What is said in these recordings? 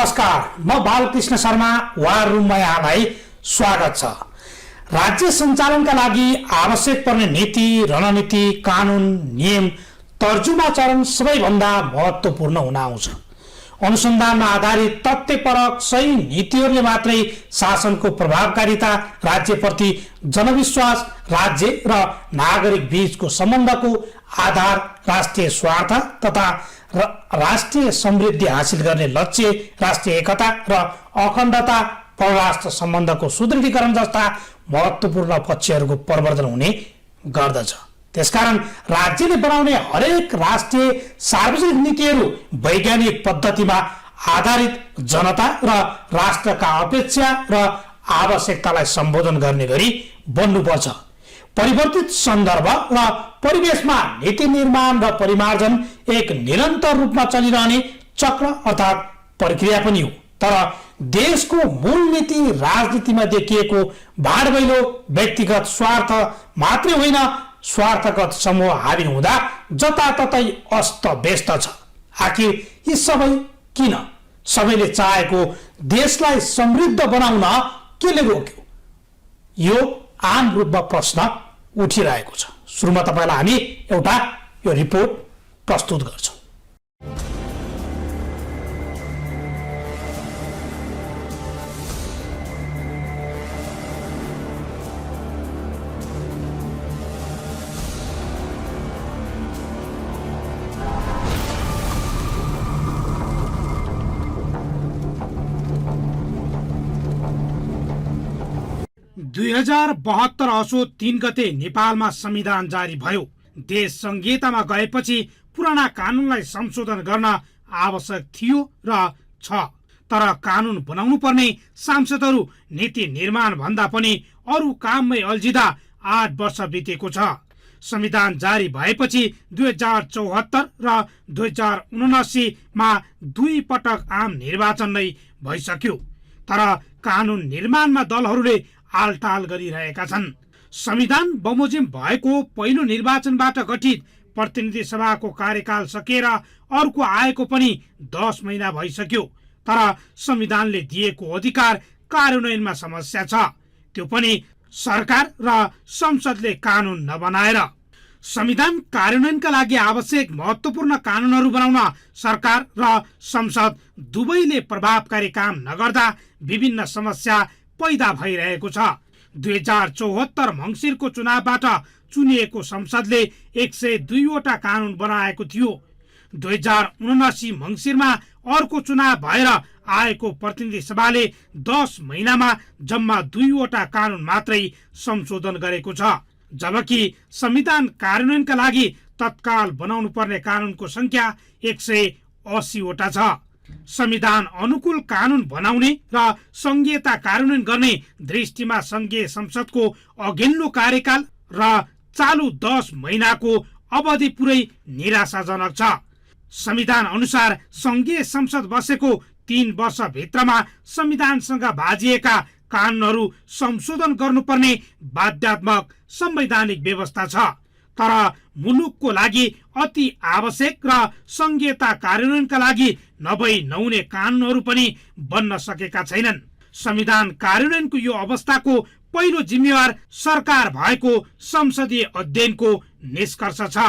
नमस्कार, म बालकृष्ण शर्मा वार रुममा यहाँलाई स्वागत छ। राज्य सञ्चालनका लागि आवश्यक पर्ने नीति, रणनीति, कानुन, नियम, तर्जुमा चरण सबैभन्दा महत्त्वपूर्ण हुन आउँछ। अनुसन्धानमा आधारित तथ्यपरक सही नीतिहरूले मात्रै शासनको प्रभावकारिता, राज्यप्रति जनविश्वास, राज्य र नागरिक बीचको सम्बन्धको आधार, राष्ट्रिय स्वार्थ तथा राष्ट्रिय समृद्धि हासिल गर्ने लक्ष्य, राष्ट्रिय एकता र अखण्डता, परराष्ट्र सम्बन्धको सुदृढीकरण जस्ता महत्त्वपूर्ण पक्षहरूको प्रवर्धन हुने गर्दछ। त्यसकारण राज्यले बनाउने हरेक राष्ट्रिय सार्वजनिक नीतिहरू वैज्ञानिक पद्धतिमा आधारित, जनता र राष्ट्रका अपेक्षा र आवश्यकतालाई सम्बोधन गर्ने गरी बन्नुपर्छ। परिवर्तित सन्दर्भ र परिवेशमा नीति निर्माण र परिमार्जन एक निरन्तर रूपमा चलिरहने चक्र अर्थात् प्रक्रिया पनि हो। तर देशको मूल नीति राजनीतिमा देखिएको भाडभैलो व्यक्तिगत स्वार्थ मात्रै होइन, स्वार्थगत समूह हावी हुँदा जताततै अस्त व्यस्त छ। आखिर यी सबै किन? सबैले चाहेको देशलाई समृद्ध बनाउन केले रोक्यो? यो आम रूपमा प्रश्न उठिरहेको छ। सुरुमा तपाईलाई हामी एउटा यो रिपोर्ट प्रस्तुत गर्छौं। दुई 2072 असोज 3 गते नेपालमा संविधान जारी भयो। देश संहितामा गएपछि पुराना कानुनलाई संशोधन गर्न आवश्यक थियो र छ। तर कानुन बनाउनु पर्ने सांसदहरू नीति निर्माण भन्दा पनि अरू काममै अल्झिँदा 8 वर्ष बितेको छ। संविधान जारी भएपछि 2074 र 2079 मा 2 पटक आम निर्वाचन नै भइसक्यो। तर कानुन निर्माणमा दलहरूले आलटाल गरिरहेका छन्। संविधान बमोजिम भएको पहिलो निर्वाचनबाट गठित प्रतिनिधि सभाको कार्यकाल सकेर अर्को आएको पनि 10 महिना भइसक्यो। तर संविधानले दिएको अधिकार कार्यान्वयनमा समस्या छ, त्यो पनि सरकार र संसदले कानुन नबनाएर। संविधान कार्यान्वयनका लागि आवश्यक महत्त्वपूर्ण कानुनहरू बनाउन सरकार र संसद दुवैले प्रभावकारी काम नगर्दा विभिन्न समस्या पैदा भइरहेको छ। 2074 मङ्सिरको चुनावबाट चुनिएको संसदले 102 वटा कानुन बनाएको थियो। 2079 मङ्सिरमा अर्को चुनाव भएर आएको प्रतिनिधि सभाले 10 महिनामा जम्मा 2 वटा कानुन मात्रै संशोधन गरेको छ। जबकि संविधान कार्यान्वयनका लागि तत्काल बनाउनु पर्ने कानुनको संख्या 180 वटा छ। संविधान अनुकूल कानुन बनाउने र संघीयता कार्यान्वयन गर्ने दृष्टिमा संघीय संसदको अघिल्लो कार्यकाल र चालु 10 महिनाको अवधि पुरै निराशाजनक छ। संविधान अनुसार संघीय संसद बसेको 3 वर्षभित्रमा संविधानसँग बाजिएका कानुनहरू संशोधन गर्नुपर्ने बाध्यात्मक संवैधानिक व्यवस्था छ। तर मुलुकको लागि अति आवश्यक र संघीयता कार्यान्वयनका लागि नभई नहुने कानुनहरू पनि बन्न सकेका छैनन्। संविधान कार्यान्वयनको यो अवस्थाको पहिलो जिम्मेवार सरकार भएको संसदीय अध्ययनको निष्कर्ष छ।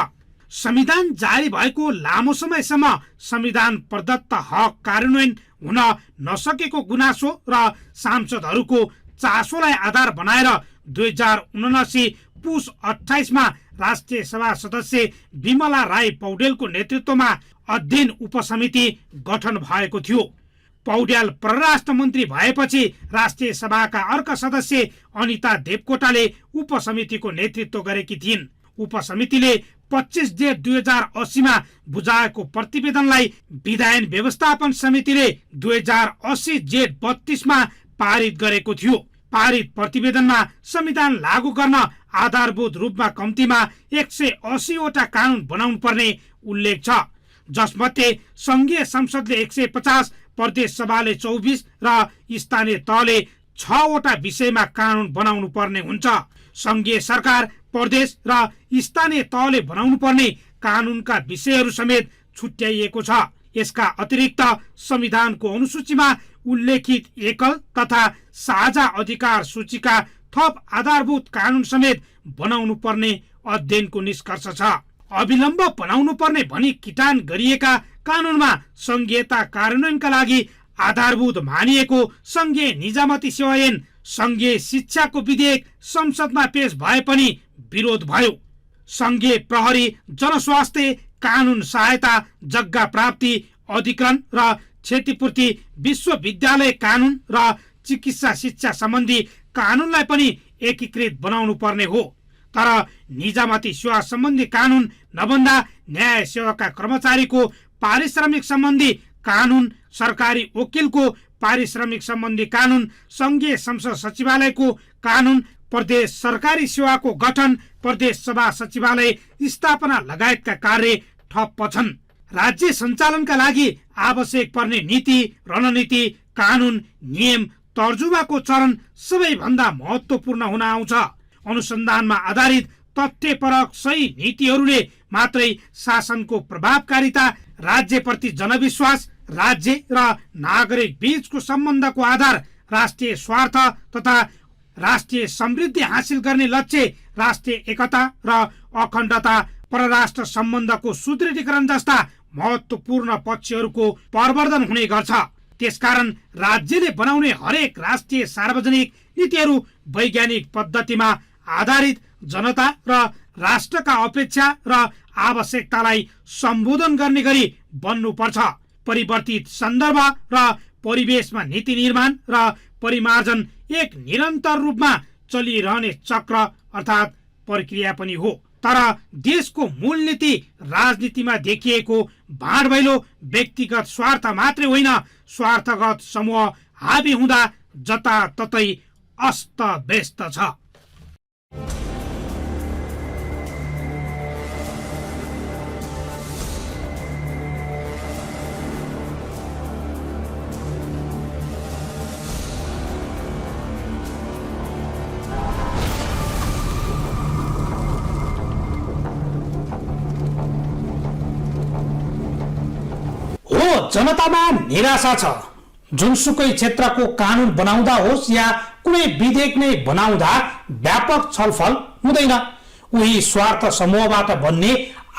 संविधान जारी भएको लामो समयसम्म संविधान प्रदत्त हक कार्यान्वयन हुन नसकेको गुनासो र सांसदहरूको चासोलाई आधार बनाएर 2079 पुस 28 मा राष्ट्रिय सभा सदस्य विमला राई पौडेलको नेतृत्वमा अध्ययन उपसमिति गठन भएको थियो। पौड्याल परराष्ट्र मन्त्री भएपछि राष्ट्रिय सभाका अर्का सदस्य अनिता देवकोटाले उपसमितिको नेतृत्व गरेकी थिइन्। उपसमितिले 25 जेठ 2080 मा बुझाएको प्रतिवेदनलाई विधायन व्यवस्थापन समितिले 2080 जेठ 32 मा पारित गरेको थियो। पारित प्रतिवेदनमा संविधान लागू गर्न आधारभूत रूपमा कम्तीमा 180 वटा कानुन बनाउनु पर्ने उल्लेख छ, जसमध्ये संघीय संसदले 150, प्रदेश सभाले 24 र स्थानीय तहले 6 वटा विषयमा कानुन बनाउनु पर्ने हुन्छ। संघीय सरकार, प्रदेश र स्थानीय तहले बनाउनु पर्ने कानुनका विषयहरू समेत छुट्याइएको छ। यसका अतिरिक्त संविधानको अनुसूचीमा उल्लेखित एकल तथा साझा अधिकार सूचीका थप आधारभूत कानून समेत बनाउनु पर्ने अध्ययनको निष्कर्ष छ। अविलम्ब बनाउनु पर्ने भनी किटान गरिएका कानूनमा संघीयता कार्यान्वयनका लागि आधारभूत मानिएको संघीय निजामती सेवा ऐन, संघीय शिक्षाको विधेयक संसदमा पेश भए पनि विरोध भयो। संघीय प्रहरी, जनस्वास्थ्य कानून सहायता, जग्गा प्राप्ति अधिकरण र क्षतिपूर्ति, विश्वविद्यालय कानून र चिकित्सा शिक्षा सम्बन्धी कानूनलाई पनि एकीकृत बनाउनु पर्ने हो। तर निजामती सेवा सम्बन्धी कानून नबन्दा न्याय सेवाका कर्मचारीको पारिश्रमिक सम्बन्धी कानून, सरकारी वकिलको पारिश्रमिक सम्बन्धी कानून, संघीय संसद सचिवालयको कानून, प्रदेश सरकारी सेवाको गठन, प्रदेश सभा सचिवालय स्थापना लगायतका कार्य ठप्प छन्। राज्य सञ्चालनका लागि आवश्यक पर्ने नीति, रणनीति, कानून, नियम, तर्जुमाको चरण सबैभन्दा महत्त्वपूर्ण हुन आउँछ। अनुसन्धानमा आधारित तथ्यपरक सही नीतिहरूले मात्रै शासनको प्रभावकारिता, राज्यप्रति जनविश्वास, राज्य र नागरिक बीचको सम्बन्धको आधार, राष्ट्रिय स्वार्थ तथा राष्ट्रिय समृद्धि हासिल गर्ने लक्ष्य, राष्ट्रिय एकता र अखण्डता, परराष्ट्र सम्बन्धको सुदृढीकरण जस्ता महत्त्वपूर्ण पक्षहरूको प्रवर्धन हुने गर्छ। त्यसकारण राज्यले बनाउने हरेक राष्ट्रिय सार्वजनिक नीतिहरू वैज्ञानिक पद्धतिमा आधारित, जनता र राष्ट्रका अपेक्षा र आवश्यकतालाई सम्बोधन गर्ने गरी बन्नुपर्छ। परिवर्तित सन्दर्भ र परिवेशमा नीति निर्माण र परिमार्जन एक निरन्तर रूपमा चलिरहने चक्र अर्थात् प्रक्रिया पनि हो। तर देशको मूल नीति राजनीतिमा देखिएको भाँडभैलो व्यक्तिगत स्वार्थ मात्रै होइन, स्वार्थगत समूह हाबी हुँदा जताततै अस्त व्यस्त छ। जनतामा निराशा छ। जुनसुकै क्षेत्रको कानून बनाउँदा होस् या कुनै विधेयक नै बनाउँदा व्यापक छलफल हुँदैन। उही स्वार्थ समूहबाट बन्ने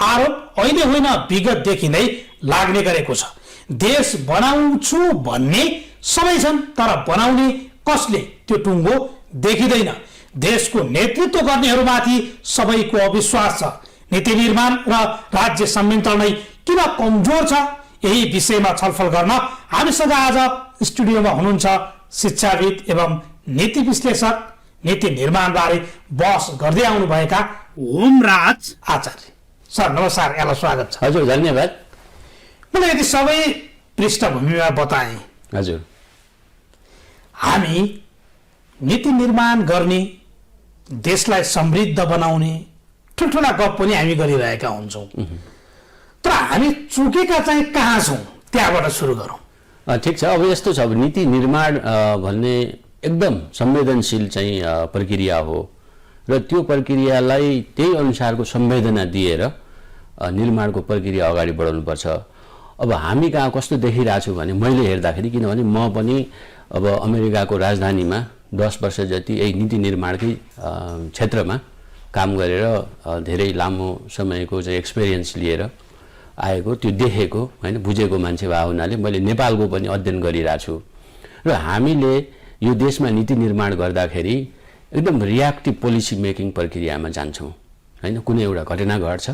आरोप अहिले होइन विगतदेखि नै लाग्ने गरेको छ। देश बनाउँछु भन्ने सबै छन्, तर बनाउने कसले त्यो टुङ्गो देखिँदैन। देशको नेतृत्व गर्नेहरूमाथि सबैको अविश्वास छ। नीति निर्माण र राज्य संयन्त्रण नै किन कमजोर छ, यही विषयमा छलफल गर्न हामीसँग आज स्टुडियोमा हुनुहुन्छ शिक्षाविद एवं नीति विश्लेषक, नीति निर्माण बारे बहस गर्दै आउनुभएका होमराज आचार्य। सर नमस्कार, यहाँलाई स्वागत छ। हजुर धन्यवाद। मलाई यदि सबै पृष्ठभूमिमा बताएँ, हजुर हामी नीति निर्माण गर्ने, देशलाई समृद्ध बनाउने ठुल्ठुला गफ पनि हामी गरिरहेका हुन्छौँ, तर हामी चुकेका चाहिँ कहाँ छौँ, त्यहाँबाट सुरु गरौँ। ठिक छ। अब यस्तो छ, अब नीति निर्माण भन्ने एकदम संवेदनशील चाहिँ प्रक्रिया हो र त्यो प्रक्रियालाई त्यही अनुसारको संवेदना दिएर निर्माणको प्रक्रिया अगाडि बढाउनुपर्छ। अब हामी कहाँ कस्तो देखिरहेको छु भने, मैले हेर्दाखेरि, किनभने म पनि अब अमेरिकाको राजधानीमा 10 वर्ष जति यही नीति निर्माणकै क्षेत्रमा काम गरेर धेरै लामो समयको चाहिँ एक्सपिरियन्स लिएर आएको, त्यो देखेको होइन, बुझेको मान्छे भए हुनाले मैले नेपालको पनि अध्ययन गरिरहेको छु। र हामीले यो देशमा नीति निर्माण गर्दाखेरि एकदम रियाक्टिभ पोलिसी मेकिङ प्रक्रियामा जान्छौँ होइन। कुनै एउटा घटना घट्छ,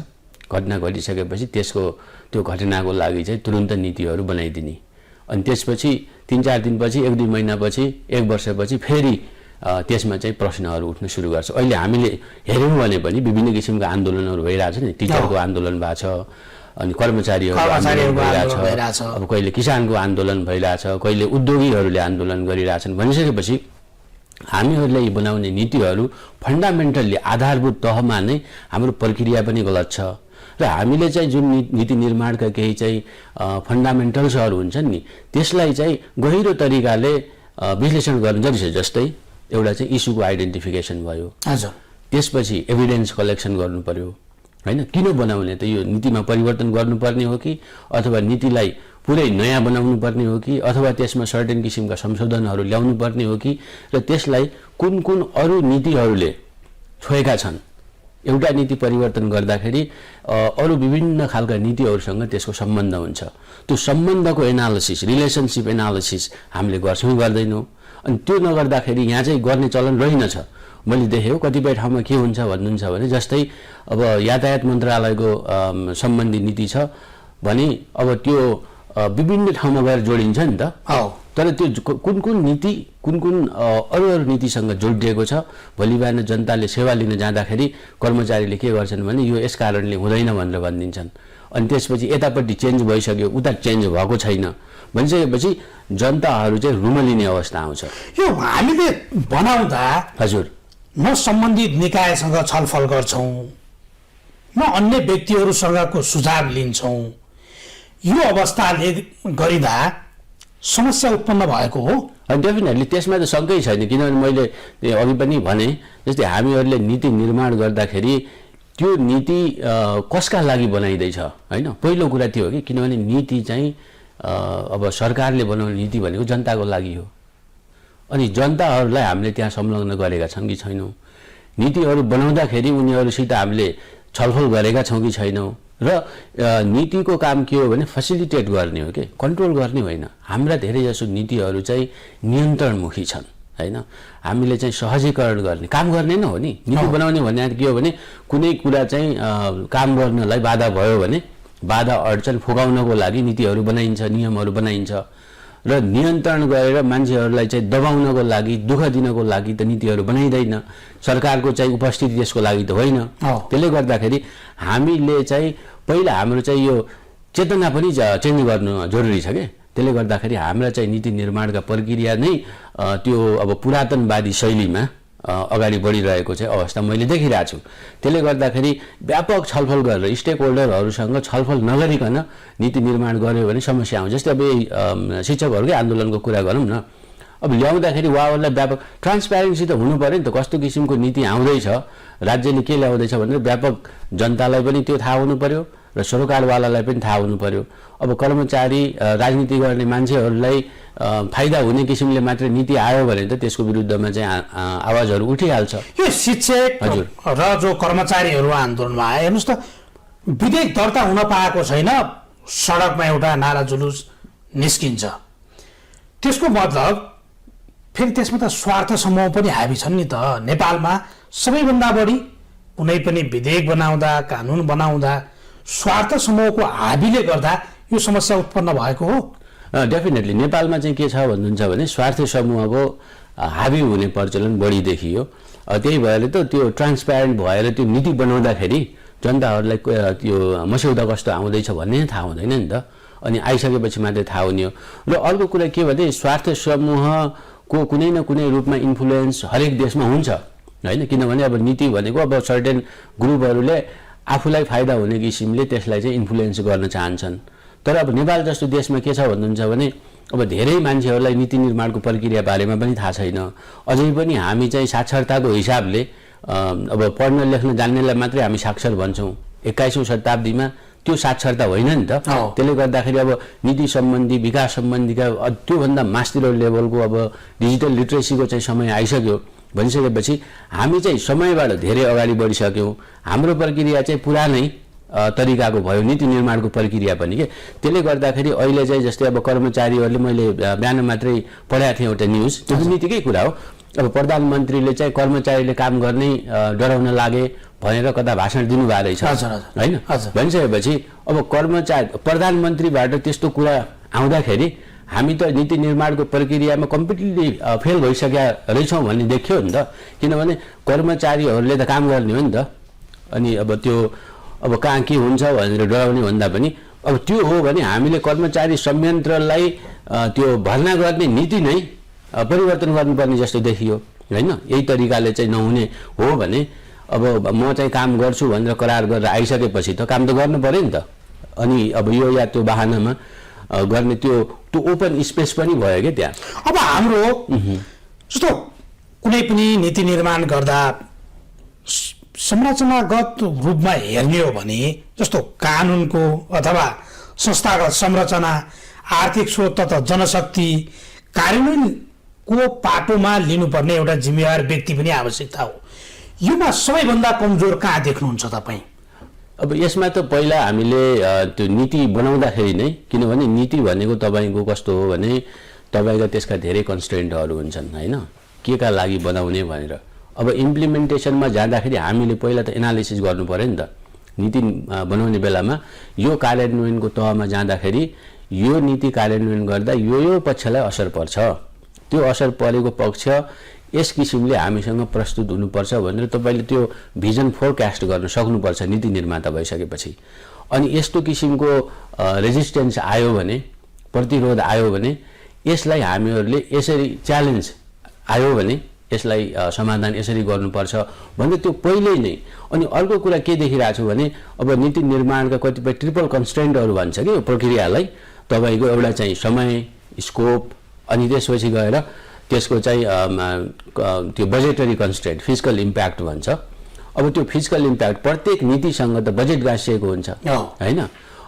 घटना घटिसकेपछि त्यो घटनाको लागि चाहिँ तुरुन्त नीतिहरू बनाइदिने, अनि त्यसपछि 3-4 दिनपछि, 1-2 महिनापछि, 1 वर्षपछि फेरि त्यसमा चाहिँ प्रश्नहरू उठ्न सुरु गर्छ। अहिले हामीले हेऱ्यौँ भने पनि विभिन्न किसिमका आन्दोलनहरू भइरहेछ नि। टिचरको आन्दोलन भएको छ, अनि कर्मचारीहरूको आन्दोलन भइरहेछ, अब कहिले किसानको आन्दोलन भइरहेछ, कहिले उद्योगीहरूले आन्दोलन गरिरहेछन्। भनिसकेपछि हामीहरूले बनाउने नीतिहरू फन्डामेन्टल्ली आधारभूत तहमा नै हाम्रो प्रक्रिया पनि गलत छ। र हामीले चाहिँ जुन नीति निर्माणका केही चाहिँ फन्डामेन्टल्सहरू हुन्छन् नि, त्यसलाई चाहिँ गहिरो तरिकाले विश्लेषण गर्नु जरुरी छ। जस्तै एउटा चाहिँ इस्युको आइडेन्टिफिकेसन भयो, हजुर, त्यसपछि एभिडेन्स कलेक्सन गर्नु पर्यो, होइन। किन बनाउने त? यो नीतिमा परिवर्तन गर्नुपर्ने हो कि अथवा नीतिलाई पुरै नयाँ बनाउनु पर्ने हो कि अथवा त्यसमा सर्टेन किसिमका संशोधनहरू ल्याउनु पर्ने हो कि र त्यसलाई कुन कुन अरू नीतिहरूले छोएका छन्? एउटा नीति परिवर्तन गर्दाखेरि अरू विभिन्न खालका नीतिहरूसँग त्यसको सम्बन्ध हुन्छ। त्यो सम्बन्धको एनालिसिस, रिलेसनसिप एनालिसिस हामीले गर्छौँ गर्दैनौँ। अनि त्यो नगर्दाखेरि यहाँ चाहिँ गर्ने चलन रहेनछ। मैले देखेँ कतिपय ठाउँमा के हुन्छ भन्नुहुन्छ भने जस्तै अब यातायात मन्त्रालयको सम्बन्धी नीति छ भने अब त्यो विभिन्न ठाउँमा गएर जोडिन्छ नि त। तर त्यो कुन कुन नीति कुन कुन अरू नीतिसँग जोडिएको छ, भोलि बिहान जनताले सेवा लिन जाँदाखेरि कर्मचारीले के गर्छन् भने यो यस कारणले हुँदैन भनेर भनिदिन्छन्। अनि त्यसपछि यतापट्टि चेन्ज भइसक्यो, उता चेन्ज भएको छैन भनिसकेपछि जनताहरू चाहिँ रुमलिने अवस्था आउँछ। यो हामीले बनाउँदा हजुर न सम्बन्धित निकायसँग छलफल गर्छौँ, न अन्य व्यक्तिहरूसँगको सुझाव लिन्छौँ। यो अवस्थाले गरिँदा समस्या उत्पन्न भएको हो। डेफिनेटली त्यसमा त शङ्कै छैन। किनभने मैले अघि पनि भने जस्तै हामीहरूले नीति निर्माण गर्दाखेरि त्यो नीति कसका लागि बनाइँदैछ होइन, पहिलो कुरा त्यो हो कि किनभने नीति चाहिँ अब सरकारले बनाउने नीति भनेको जनताको लागि हो। अनि जनताहरूलाई हामीले त्यहाँ संलग्न गरेका छौँ कि छैनौँ, नीतिहरू बनाउँदाखेरि उनीहरूसित हामीले छलफल गरेका छौँ कि छैनौँ। र नीतिको काम के हो भने फेसिलिटेट गर्ने हो कि कन्ट्रोल गर्ने होइन। हाम्रा धेरै जसो नीतिहरू चाहिँ नियन्त्रणमुखी छन् होइन। हामीले चाहिँ सहजीकरण गर्ने काम गर्ने नै हो नि। नीति बनाउने भन्ने के हो भने कुनै कुरा चाहिँ काम गर्नलाई बाधा भयो भने बाधा अडचन फुकाउनको लागि नीतिहरू बनाइन्छ, नियमहरू बनाइन्छ। र नियन्त्रण गरेर मान्छेहरूलाई चाहिँ दबाउनको लागि, दुःख दिनको लागि त नीतिहरू बनाइँदैन। सरकारको चाहिँ उपस्थिति त्यसको लागि त होइन। त्यसले गर्दाखेरि हामीले चाहिँ पहिला हाम्रो चाहिँ यो चेतना पनि चेन्ज गर्नु जरुरी छ क्या। त्यसले गर्दाखेरि हाम्रा चाहिँ नीति निर्माणका प्रक्रिया नै त्यो अब पुरातनवादी शैलीमा अगाडि बढिरहेको चाहिँ अवस्था मैले देखिरहेको छु। त्यसले गर्दाखेरि व्यापक छलफल गरेर स्टेक होल्डरहरूसँग छलफल नगरिकन नीति निर्माण गर्यो भने समस्या आउँछ। जस्तै अब शिक्षकहरूकै आन्दोलनको कुरा गरौँ न, अब ल्याउँदाखेरि उहाँहरूलाई व्यापक ट्रान्सप्यारेन्सी त हुनु पऱ्यो नि त। कस्तो किसिमको नीति आउँदैछ, राज्यले के ल्याउँदैछ भनेर व्यापक जनतालाई पनि त्यो थाहा हुनु पऱ्यो र सरकारवालालाई पनि थाहा हुनु पऱ्यो। अब कर्मचारी राजनीति गर्ने मान्छेहरूलाई फाइदा हुने किसिमले मात्र नीति आयो भने त त्यसको विरुद्धमा चाहिँ आवाजहरू उठिहाल्छ। यो शिक्षक र जो कर्मचारीहरू आन्दोलनमा आए, हेर्नुहोस् त विधेयक दर्ता हुन पाएको छैन, सडकमा एउटा नारा जुलुस निस्किन्छ। त्यसको मतलब फेरि त्यसमा त स्वार्थ समूह पनि हाबी छन् नि त। नेपालमा सबैभन्दा बढी कुनै पनि विधेयक बनाउँदा, कानुन बनाउँदा स्वार्थ समूहको हाबीले गर्दा यो समस्या उत्पन्न भएको हो। डेफिनेटली नेपालमा चाहिँ के छ भन्नुहुन्छ भने स्वार्थ समूहको हाबी हुने प्रचलन बढी देखियो। त्यही भएर त त्यो ट्रान्सप्यारेन्ट भएर त्यो नीति बनाउँदाखेरि जनताहरूलाई त्यो मस्यौदा कस्तो आउँदैछ भन्ने थाहा हुँदैन नि त। अनि आइसकेपछि मात्रै थाहा हुने हो। र अर्को कुरा के भने स्वार्थ समूहको कुनै न कुनै रूपमा इन्फ्लुएन्स हरेक देशमा हुन्छ होइन। किनभने अब नीति भनेको अब सर्टेन ग्रुपहरूले आफूलाई फाइदा हुने किसिमले त्यसलाई चाहिँ इन्फ्लुएन्स गर्न चाहन्छन्। तर अब नेपाल जस्तो देशमा के छ भन्नुहुन्छ भने अब धेरै मान्छेहरूलाई नीति निर्माणको प्रक्रिया बारेमा पनि थाहा छैन। अझै पनि हामी चाहिँ साक्षरताको हिसाबले अब पढ्न लेख्न जान्नेलाई मात्रै हामी साक्षर भन्छौँ। 21औं शताब्दीमा त्यो साक्षरता होइन नि त। त्यसले गर्दाखेरि अब नीति सम्बन्धी, विकास सम्बन्धीका त्योभन्दा मास्तिर लेभलको अब डिजिटल लिट्रेसीको चाहिँ समय आइसक्यो भनिसकेपछि हामी चाहिँ समयबाट धेरै अगाडि बढिसक्यौँ। हाम्रो प्रक्रिया चाहिँ पुरानै तरिकाको भयो, नीति निर्माणको प्रक्रिया पनि के। त्यसले गर्दाखेरि अहिले चाहिँ जस्तै अब कर्मचारीहरूले, मैले बिहान मात्रै पढाएको थिएँ एउटा न्युज, त्यो नीतिकै कुरा हो। अब प्रधानमन्त्रीले चाहिँ कर्मचारीले काम गर्नै डराउन लागे भनेर कता भाषण दिनुभएको रहेछ होइन। भनिसकेपछि अब प्रधानमन्त्रीबाट त्यस्तो कुरा आउँदाखेरि हामी त नीति निर्माणको प्रक्रियामा कम्प्लिटली फेल भइसकेका रहेछौँ भन्ने देखियो नि त। किनभने कर्मचारीहरूले त काम गर्ने हो नि त। अनि अब त्यो अब कहाँ के हुन्छ भनेर डराउने भन्दा पनि अब त्यो हो भने हामीले कर्मचारी संयन्त्रलाई त्यो भर्ना गर्ने नीति नै परिवर्तन गर्नुपर्ने जस्तो देखियो होइन। यही तरिकाले चाहिँ नहुने हो भने अब म चाहिँ काम गर्छु भनेर करार गरेर आइसकेपछि त काम त गर्नु पर्यो नि त। अनि अब यो या त्यो बहानामा गर्ने त्यो ओपन स्पेस पनि भयो क्या त्यहाँ। अब हाम्रो जस्तो कुनै पनि नीति निर्माण गर्दा संरचनागत रूपमा हेर्ने हो भने जस्तो कानुनको अथवा संस्थागत संरचना, आर्थिक स्रोत तथा जनशक्ति कार्यान्वयनको पाटोमा लिनुपर्ने एउटा जिम्मेवार व्यक्ति पनि आवश्यकता हो। योमा सबैभन्दा कमजोर कहाँ देख्नुहुन्छ तपाईँ? अब यसमा त पहिला हामीले त्यो नीति बनाउँदाखेरि नै, किनभने नीति भनेको तपाईँको कस्तो हो भने तपाईँका त्यसका धेरै कन्स्ट्रेन्टहरू हुन्छन् होइन, के का लागि बनाउने भनेर। अब इम्प्लिमेन्टेसनमा जाँदाखेरि हामीले पहिला त एनालिसिस गर्नु पर्यो नि त। नीति बनाउने बेलामा यो कार्यान्वयनको तहमा जाँदाखेरि यो नीति कार्यान्वयन गर्दा यो पक्षलाई असर पर्छ, त्यो असर परेको पक्ष यस किसिमले हामीसँग प्रस्तुत हुनुपर्छ भनेर तपाईँले त्यो भिजन फोरकास्ट गर्न सक्नुपर्छ नीति निर्माता भइसकेपछि। अनि यस्तो किसिमको रेजिस्टेन्स आयो भने, प्रतिरोध आयो भने यसलाई हामीहरूले यसरी च्यालेन्ज आयो भने यसलाई समाधान यसरी गर्नुपर्छ भन्ने त्यो पहिल्यै नै। अनि अर्को कुरा के देखिरहेको छु भने अब नीति निर्माणका कतिपय ट्रिपल कन्स्ट्रेन्टहरू भन्छ कि यो प्रक्रियालाई, तपाईँको एउटा चाहिँ समय, स्कोप, अनि त्यसपछि गएर त्यसको चाहिँ त्यो बजेटरी कन्स्ट्रेन्ट, फिजिकल इम्प्याक्ट भन्छ। अब त्यो फिजिकल इम्प्याक्ट प्रत्येक नीतिसँग त बजेट गाँसिएको हुन्छ होइन।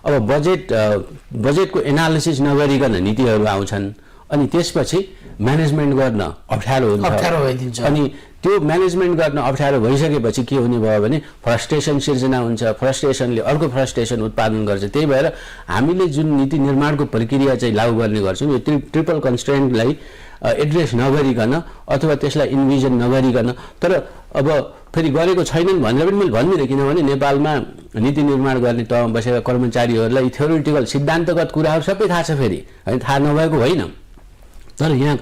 अब बजेटको एनालिसिस नगरिकन नीतिहरू आउँछन् अनि त्यसपछि म्यानेजमेन्ट गर्न अप्ठ्यारो हुन्छ। अनि त्यो म्यानेजमेन्ट गर्न अप्ठ्यारो भइसकेपछि के हुने भयो भने फ्रस्ट्रेसन सिर्जना हुन्छ, फ्रस्ट्रेसनले अर्को फ्रस्ट्रेसन उत्पादन गर्छ। त्यही भएर हामीले जुन नीति निर्माणको प्रक्रिया चाहिँ लागू गर्ने गर्छौँ यो ट्रिपल कन्स्ट्रेन्टलाई एड्रेस नगरिकन अथवा त्यसलाई इन्भिजन नगरिकन, तर अब फेरि गरेको छैनन् भनेर पनि मैले भन्दिनँ, किनभने नेपालमा नीति निर्माण गर्ने तहमा बसेका कर्मचारीहरूलाई थ्योरिटिकल सिद्धान्तगत कुराहरू सबै थाहा छ, फेरि होइन थाहा नभएको होइन। तर यहाँ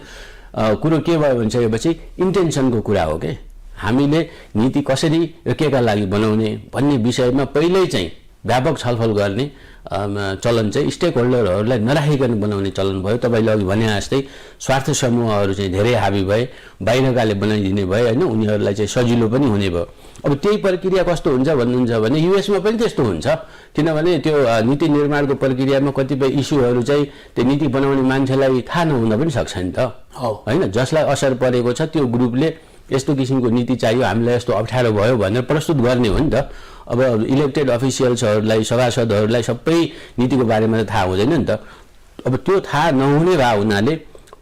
कुरो के भयो भनिसकेपछि इन्टेन्सनको कुरा हो कि हामीले नीति कसरी र के का लागि बनाउने भन्ने विषयमा पहिल्यै चाहिँ व्यापक छलफल गर्ने चलन चाहिँ स्टेक होल्डरहरूलाई नराखिकन बनाउने चलन भयो। तपाईँले अघि भने जस्तै स्वार्थ समूहहरू चाहिँ धेरै हाबी भए, बाहिरकाले बनाइदिने भए होइन, उनीहरूलाई चाहिँ सजिलो पनि हुने भयो। अब त्यही प्रक्रिया कस्तो हुन्छ भन्नुहुन्छ भने युएसमा पनि त्यस्तो हुन्छ, किनभने त्यो नीति निर्माणको प्रक्रियामा कतिपय इस्युहरू चाहिँ त्यो नीति बनाउने मान्छेलाई थाहा नहुन पनि सक्छ नि त होइन। जसलाई असर परेको छ त्यो ग्रुपले यस्तो किसिमको नीति चाहियो, हामीलाई यस्तो अप्ठ्यारो भयो भनेर प्रस्तुत गर्ने हो नि त। अब इलेक्टेड अफिसियल्सहरूलाई, सभासदहरूलाई सबै नीतिको बारेमा त थाहा हुँदैन नि त। अब त्यो थाहा नहुने भए हुनाले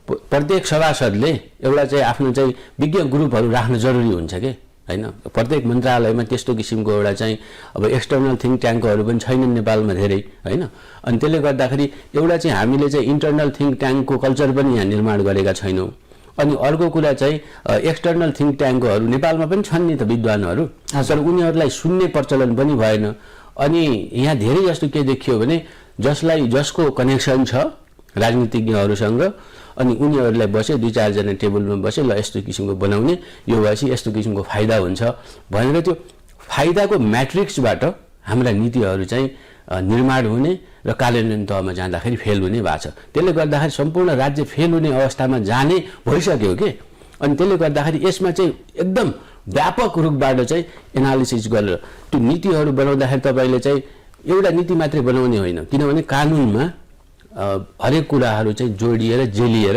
प्रत्येक सभासदले एउटा चाहिँ आफ्नो चाहिँ विज्ञ ग्रुपहरू राख्न जरुरी हुन्छ कि होइन। प्रत्येक मन्त्रालयमा त्यस्तो किसिमको एउटा चाहिँ अब एक्सटर्नल थिङ्क ट्याङ्कहरू पनि छैनन् नेपालमा धेरै होइन। अनि त्यसले गर्दाखेरि एउटा चाहिँ हामीले चाहिँ इन्टर्नल थिङ्क ट्याङ्कको कल्चर पनि यहाँ निर्माण गरेका छैनौँ। अनि अर्को कुरा चाहिँ एक्सटर्नल थिङ्क ट्याङ्कहरू नेपालमा पनि छन् नि त विद्वानहरू, तर उनीहरूलाई सुन्ने प्रचलन पनि भएन। अनि यहाँ धेरै जस्तो के देखियो भने जसको कनेक्सन छ राजनीतिज्ञहरूसँग अनि उनीहरूलाई बसे 2-4 जना टेबलमा बसे ल यस्तो किसिमको बनाउने, यो भएपछि यस्तो किसिमको फाइदा हुन्छ भनेर त्यो फाइदाको म्याट्रिक्सबाट हाम्रा नीतिहरू चाहिँ निर्माण हुने र कार्यान्वयन तहमा जाँदाखेरि फेल हुने भएको छ। त्यसले गर्दाखेरि सम्पूर्ण राज्य फेल हुने अवस्थामा जाने भइसक्यो कि। अनि त्यसले गर्दाखेरि यसमा चाहिँ एकदम व्यापक रूपबाट चाहिँ एनालिसिस गरेर त्यो नीतिहरू बनाउँदाखेरि तपाईँले चाहिँ एउटा नीति मात्रै बनाउने होइन, किनभने कानुनमा हरेक कुराहरू चाहिँ जोडिएर जेलिएर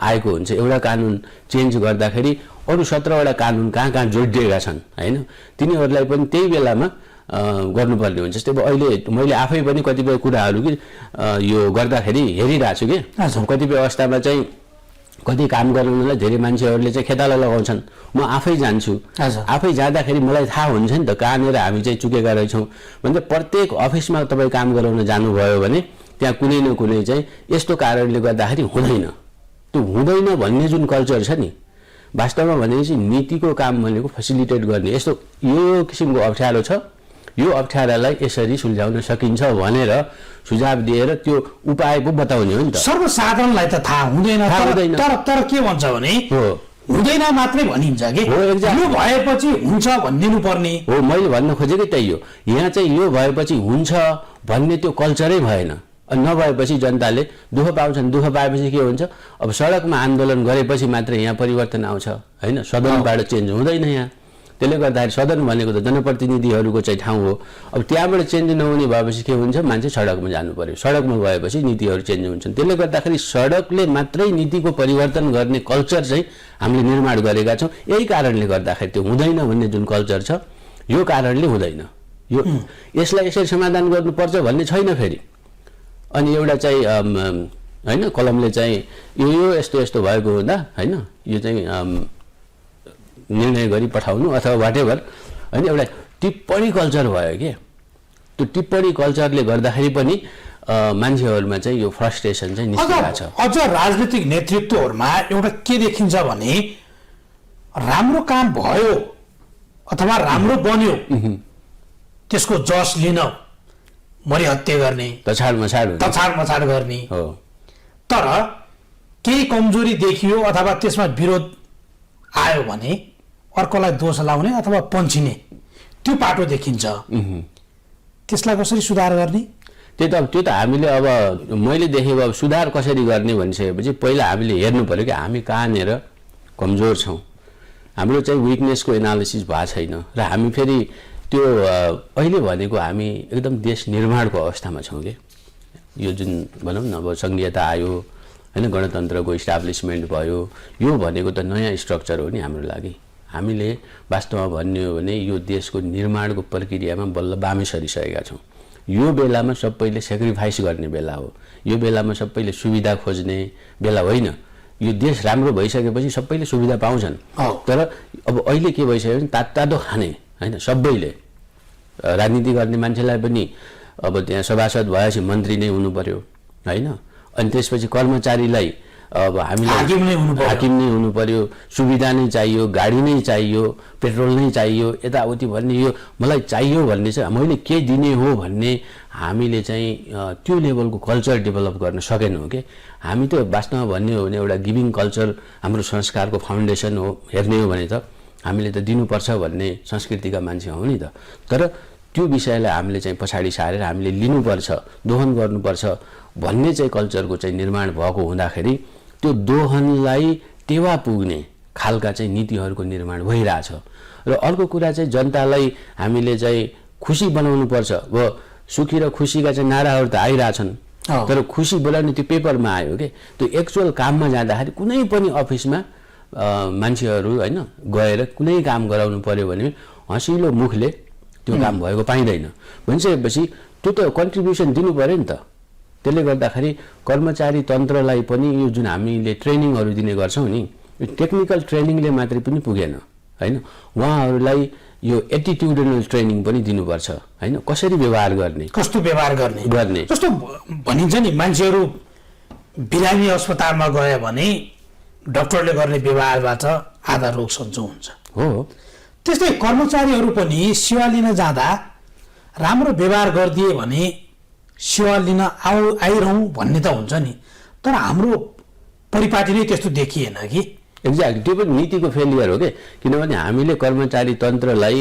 आएको हुन्छ। एउटा कानुन चेन्ज गर्दाखेरि अरू 17वटा कानुन कहाँ कहाँ जोडिएका छन् होइन, तिनीहरूलाई पनि त्यही बेलामा गर्नुपर्ने हुन्छ। जस्तै अब अहिले मैले आफै पनि कतिपय कुराहरू कि यो गर्दाखेरि हेरिरहेको छु कि कतिपय अवस्थामा चाहिँ कति काम गर्नलाई धेरै मान्छेहरूले चाहिँ खेताला लगाउँछन्, म आफै जान्छु। आफै जाँदाखेरि मलाई थाहा हुन्छ नि त कहाँनिर हामी चाहिँ चुकेका रहेछौँ भने प्रत्येक अफिसमा तपाईँ काम गराउन जानुभयो भने त्यहाँ कुनै न कुनै चाहिँ यस्तो कारणले गर्दाखेरि हुँदैन। त्यो हुँदैन भन्ने जुन कल्चर छ नि, वास्तवमा भनेपछि नीतिको काम भनेको फेसिलिटेट गर्ने। यस्तो यो किसिमको अप्ठ्यारो छ, यो अप्ठ्यारालाई यसरी सुल्झाउन सकिन्छ भनेर सुझाव दिएर त्यो उपाय पो बताउने हो नि त। सर्वसाधारणलाई त थाहा हुँदैन, तर के भन्छ भने हुँदैन मात्रै भनिन्छ कि यो भएपछि हुन्छ भनिदिनु पर्ने हो। मैले भन्न खोजेकै त्यही हो, यहाँ चाहिँ यो भएपछि हुन्छ भन्ने त्यो कल्चरै भएन। अनि नभएपछि जनताले दुःख पाउँछन्, दुःख पाएपछि के हुन्छ, अब सडकमा आन्दोलन गरेपछि मात्रै यहाँ परिवर्तन आउँछ होइन, सदनबाट चेन्ज हुँदैन यहाँ। त्यसले गर्दाखेरि सदन भनेको त जनप्रतिनिधिहरूको चाहिँ ठाउँ हो। अब त्यहाँबाट चेन्ज नहुने भएपछि के हुन्छ, मान्छे सडकमा जानु पर्यो, सडकमा गएपछि नीतिहरू चेन्ज हुन्छन्। त्यसले गर्दाखेरि सडकले मात्रै नीतिको परिवर्तन गर्ने कल्चर चाहिँ हामीले निर्माण गरेका छौँ। यही कारणले गर्दाखेरि त्यो हुँदैन भन्ने जुन कल्चर छ यो कारणले हुँदैन, यो यसलाई यसरी समाधान गर्नुपर्छ भन्ने छैन फेरि। अनि एउटा चाहिँ होइन कलमले चाहिँ यो यस्तो यस्तो भएको हुँदा होइन यो चाहिँ निर्णय गरी पठाउनु अथवा वाटेभर होइन एउटा टिप्पणी कल्चर भयो के। त्यो टिप्पणी कल्चरले गर्दाखेरि पनि मान्छेहरूमा चाहिँ यो फ्रस्ट्रेसन चाहिँ निस्किरहेको छ। अझ राजनीतिक नेतृत्वहरूमा एउटा के देखिन्छ भने राम्रो काम भयो अथवा राम्रो बन्यो त्यसको जस लिन मरिहत्ते गर्ने, तछाड मछाड गर्ने हो। तर केही कमजोरी देखियो अथवा त्यसमा विरोध आयो भने अर्कोलाई दोष लाउने अथवा पन्छिने त्यो पाटो देखिन्छ। त्यसलाई कसरी सुधार गर्ने? त्यो त हामीले अब मैले देखेको अब सुधार कसरी गर्ने भनिसकेपछि पहिला हामीले हेर्नु पर्यो कि हामी कहाँनिर कमजोर छौँ, हाम्रो चाहिँ विकनेसको एनालिसिस भएको छैन र हामी फेरि त्यो अहिले भनेको हामी एकदम देश निर्माणको अवस्थामा छौँ कि। यो जुन भनौँ न अब सङ्घीयता आयो होइन, गणतन्त्रको इस्टाब्लिसमेन्ट भयो, यो भनेको त नयाँ स्ट्रक्चर हो नि हाम्रो लागि। हामीले वास्तवमा भन्ने हो भने यो देशको निर्माणको प्रक्रियामा बल्ल बामे सरिसकेका छौँ। यो बेलामा सबैले सेक्रिफाइस गर्ने बेला हो, यो बेलामा सबैले सुविधा खोज्ने बेला होइन। यो देश राम्रो भइसकेपछि सबैले सुविधा पाउँछन्, तर अब अहिले के भइसक्यो भने तातो खाने होइन, सबैले राजनीति गर्ने मान्छेलाई पनि अब त्यहाँ सभासद भएपछि मन्त्री नै हुनु पर्यो होइन। अनि त्यसपछि कर्मचारीलाई अब हामीलाई हाकिम नै हुनु पर्यो, सुविधा नै चाहियो, गाडी नै चाहियो, पेट्रोल नै चाहियो, यताउति भन्ने यो मलाई चाहियो भन्ने चाहिँ मैले के दिने हो भन्ने हामीले चाहिँ त्यो लेभलको कल्चर डेभलप गर्न सकेनौँ कि। हामी त वास्तवमा भन्ने हो भने एउटा गिभिङ कल्चर हाम्रो संस्कारको फाउन्डेसन हो। हेर्ने हो भने त हामीले त दिनुपर्छ भन्ने संस्कृतिका मान्छे हौँ नि त। तर त्यो विषयलाई हामीले चाहिँ पछाडि सारेर हामीले लिनुपर्छ, दोहन गर्नुपर्छ भन्ने चाहिँ कल्चरको चाहिँ निर्माण भएको हुँदाखेरि त्यो दोहनलाई टेवा पुग्ने खालका चाहिँ नीतिहरूको निर्माण भइरहेछ। र अर्को कुरा चाहिँ जनतालाई हामीले चाहिँ खुसी बनाउनुपर्छ। अब सुखी र खुसीका चाहिँ नाराहरू त आइरहेछन्, तर खुसी बोलाउने त्यो पेपरमा आयो कि। त्यो एक्चुअल काममा जाँदाखेरि कुनै पनि अफिसमा मान्छेहरू होइन गएर कुनै काम गराउनु पर्यो भने हँसिलो मुखले त्यो काम भएको पाइँदैन भनिसकेपछि त्यो त कन्ट्रिब्युसन दिनु पर्यो नि त। त्यसले गर्दाखेरि कर्मचारी तन्त्रलाई पनि यो जुन हामीले ट्रेनिङहरू दिने गर्छौँ नि, यो टेक्निकल ट्रेनिङले मात्रै पनि पुगेन होइन, उहाँहरूलाई यो एटिट्युडनल ट्रेनिङ पनि दिनुपर्छ होइन। कसरी व्यवहार गर्ने, कस्तो व्यवहार गर्ने जस्तो भनिन्छ नि, मान्छेहरू बिरामी अस्पतालमा गयो भने डाक्टरले गर्ने व्यवहारबाट आधा रोग सन्चो हुन्छ हो। त्यस्तै कर्मचारीहरू पनि सेवा लिन जाँदा राम्रो व्यवहार गरिदिए भने सेवा लिन आइरहँ भन्ने त हुन्छ नि, तर हाम्रो परिपाटी नै त्यस्तो देखिएन कि। एक्ज्याक्टली, त्यो पनि नीतिको फेलियर हो कि। किनभने हामीले कर्मचारी तन्त्रलाई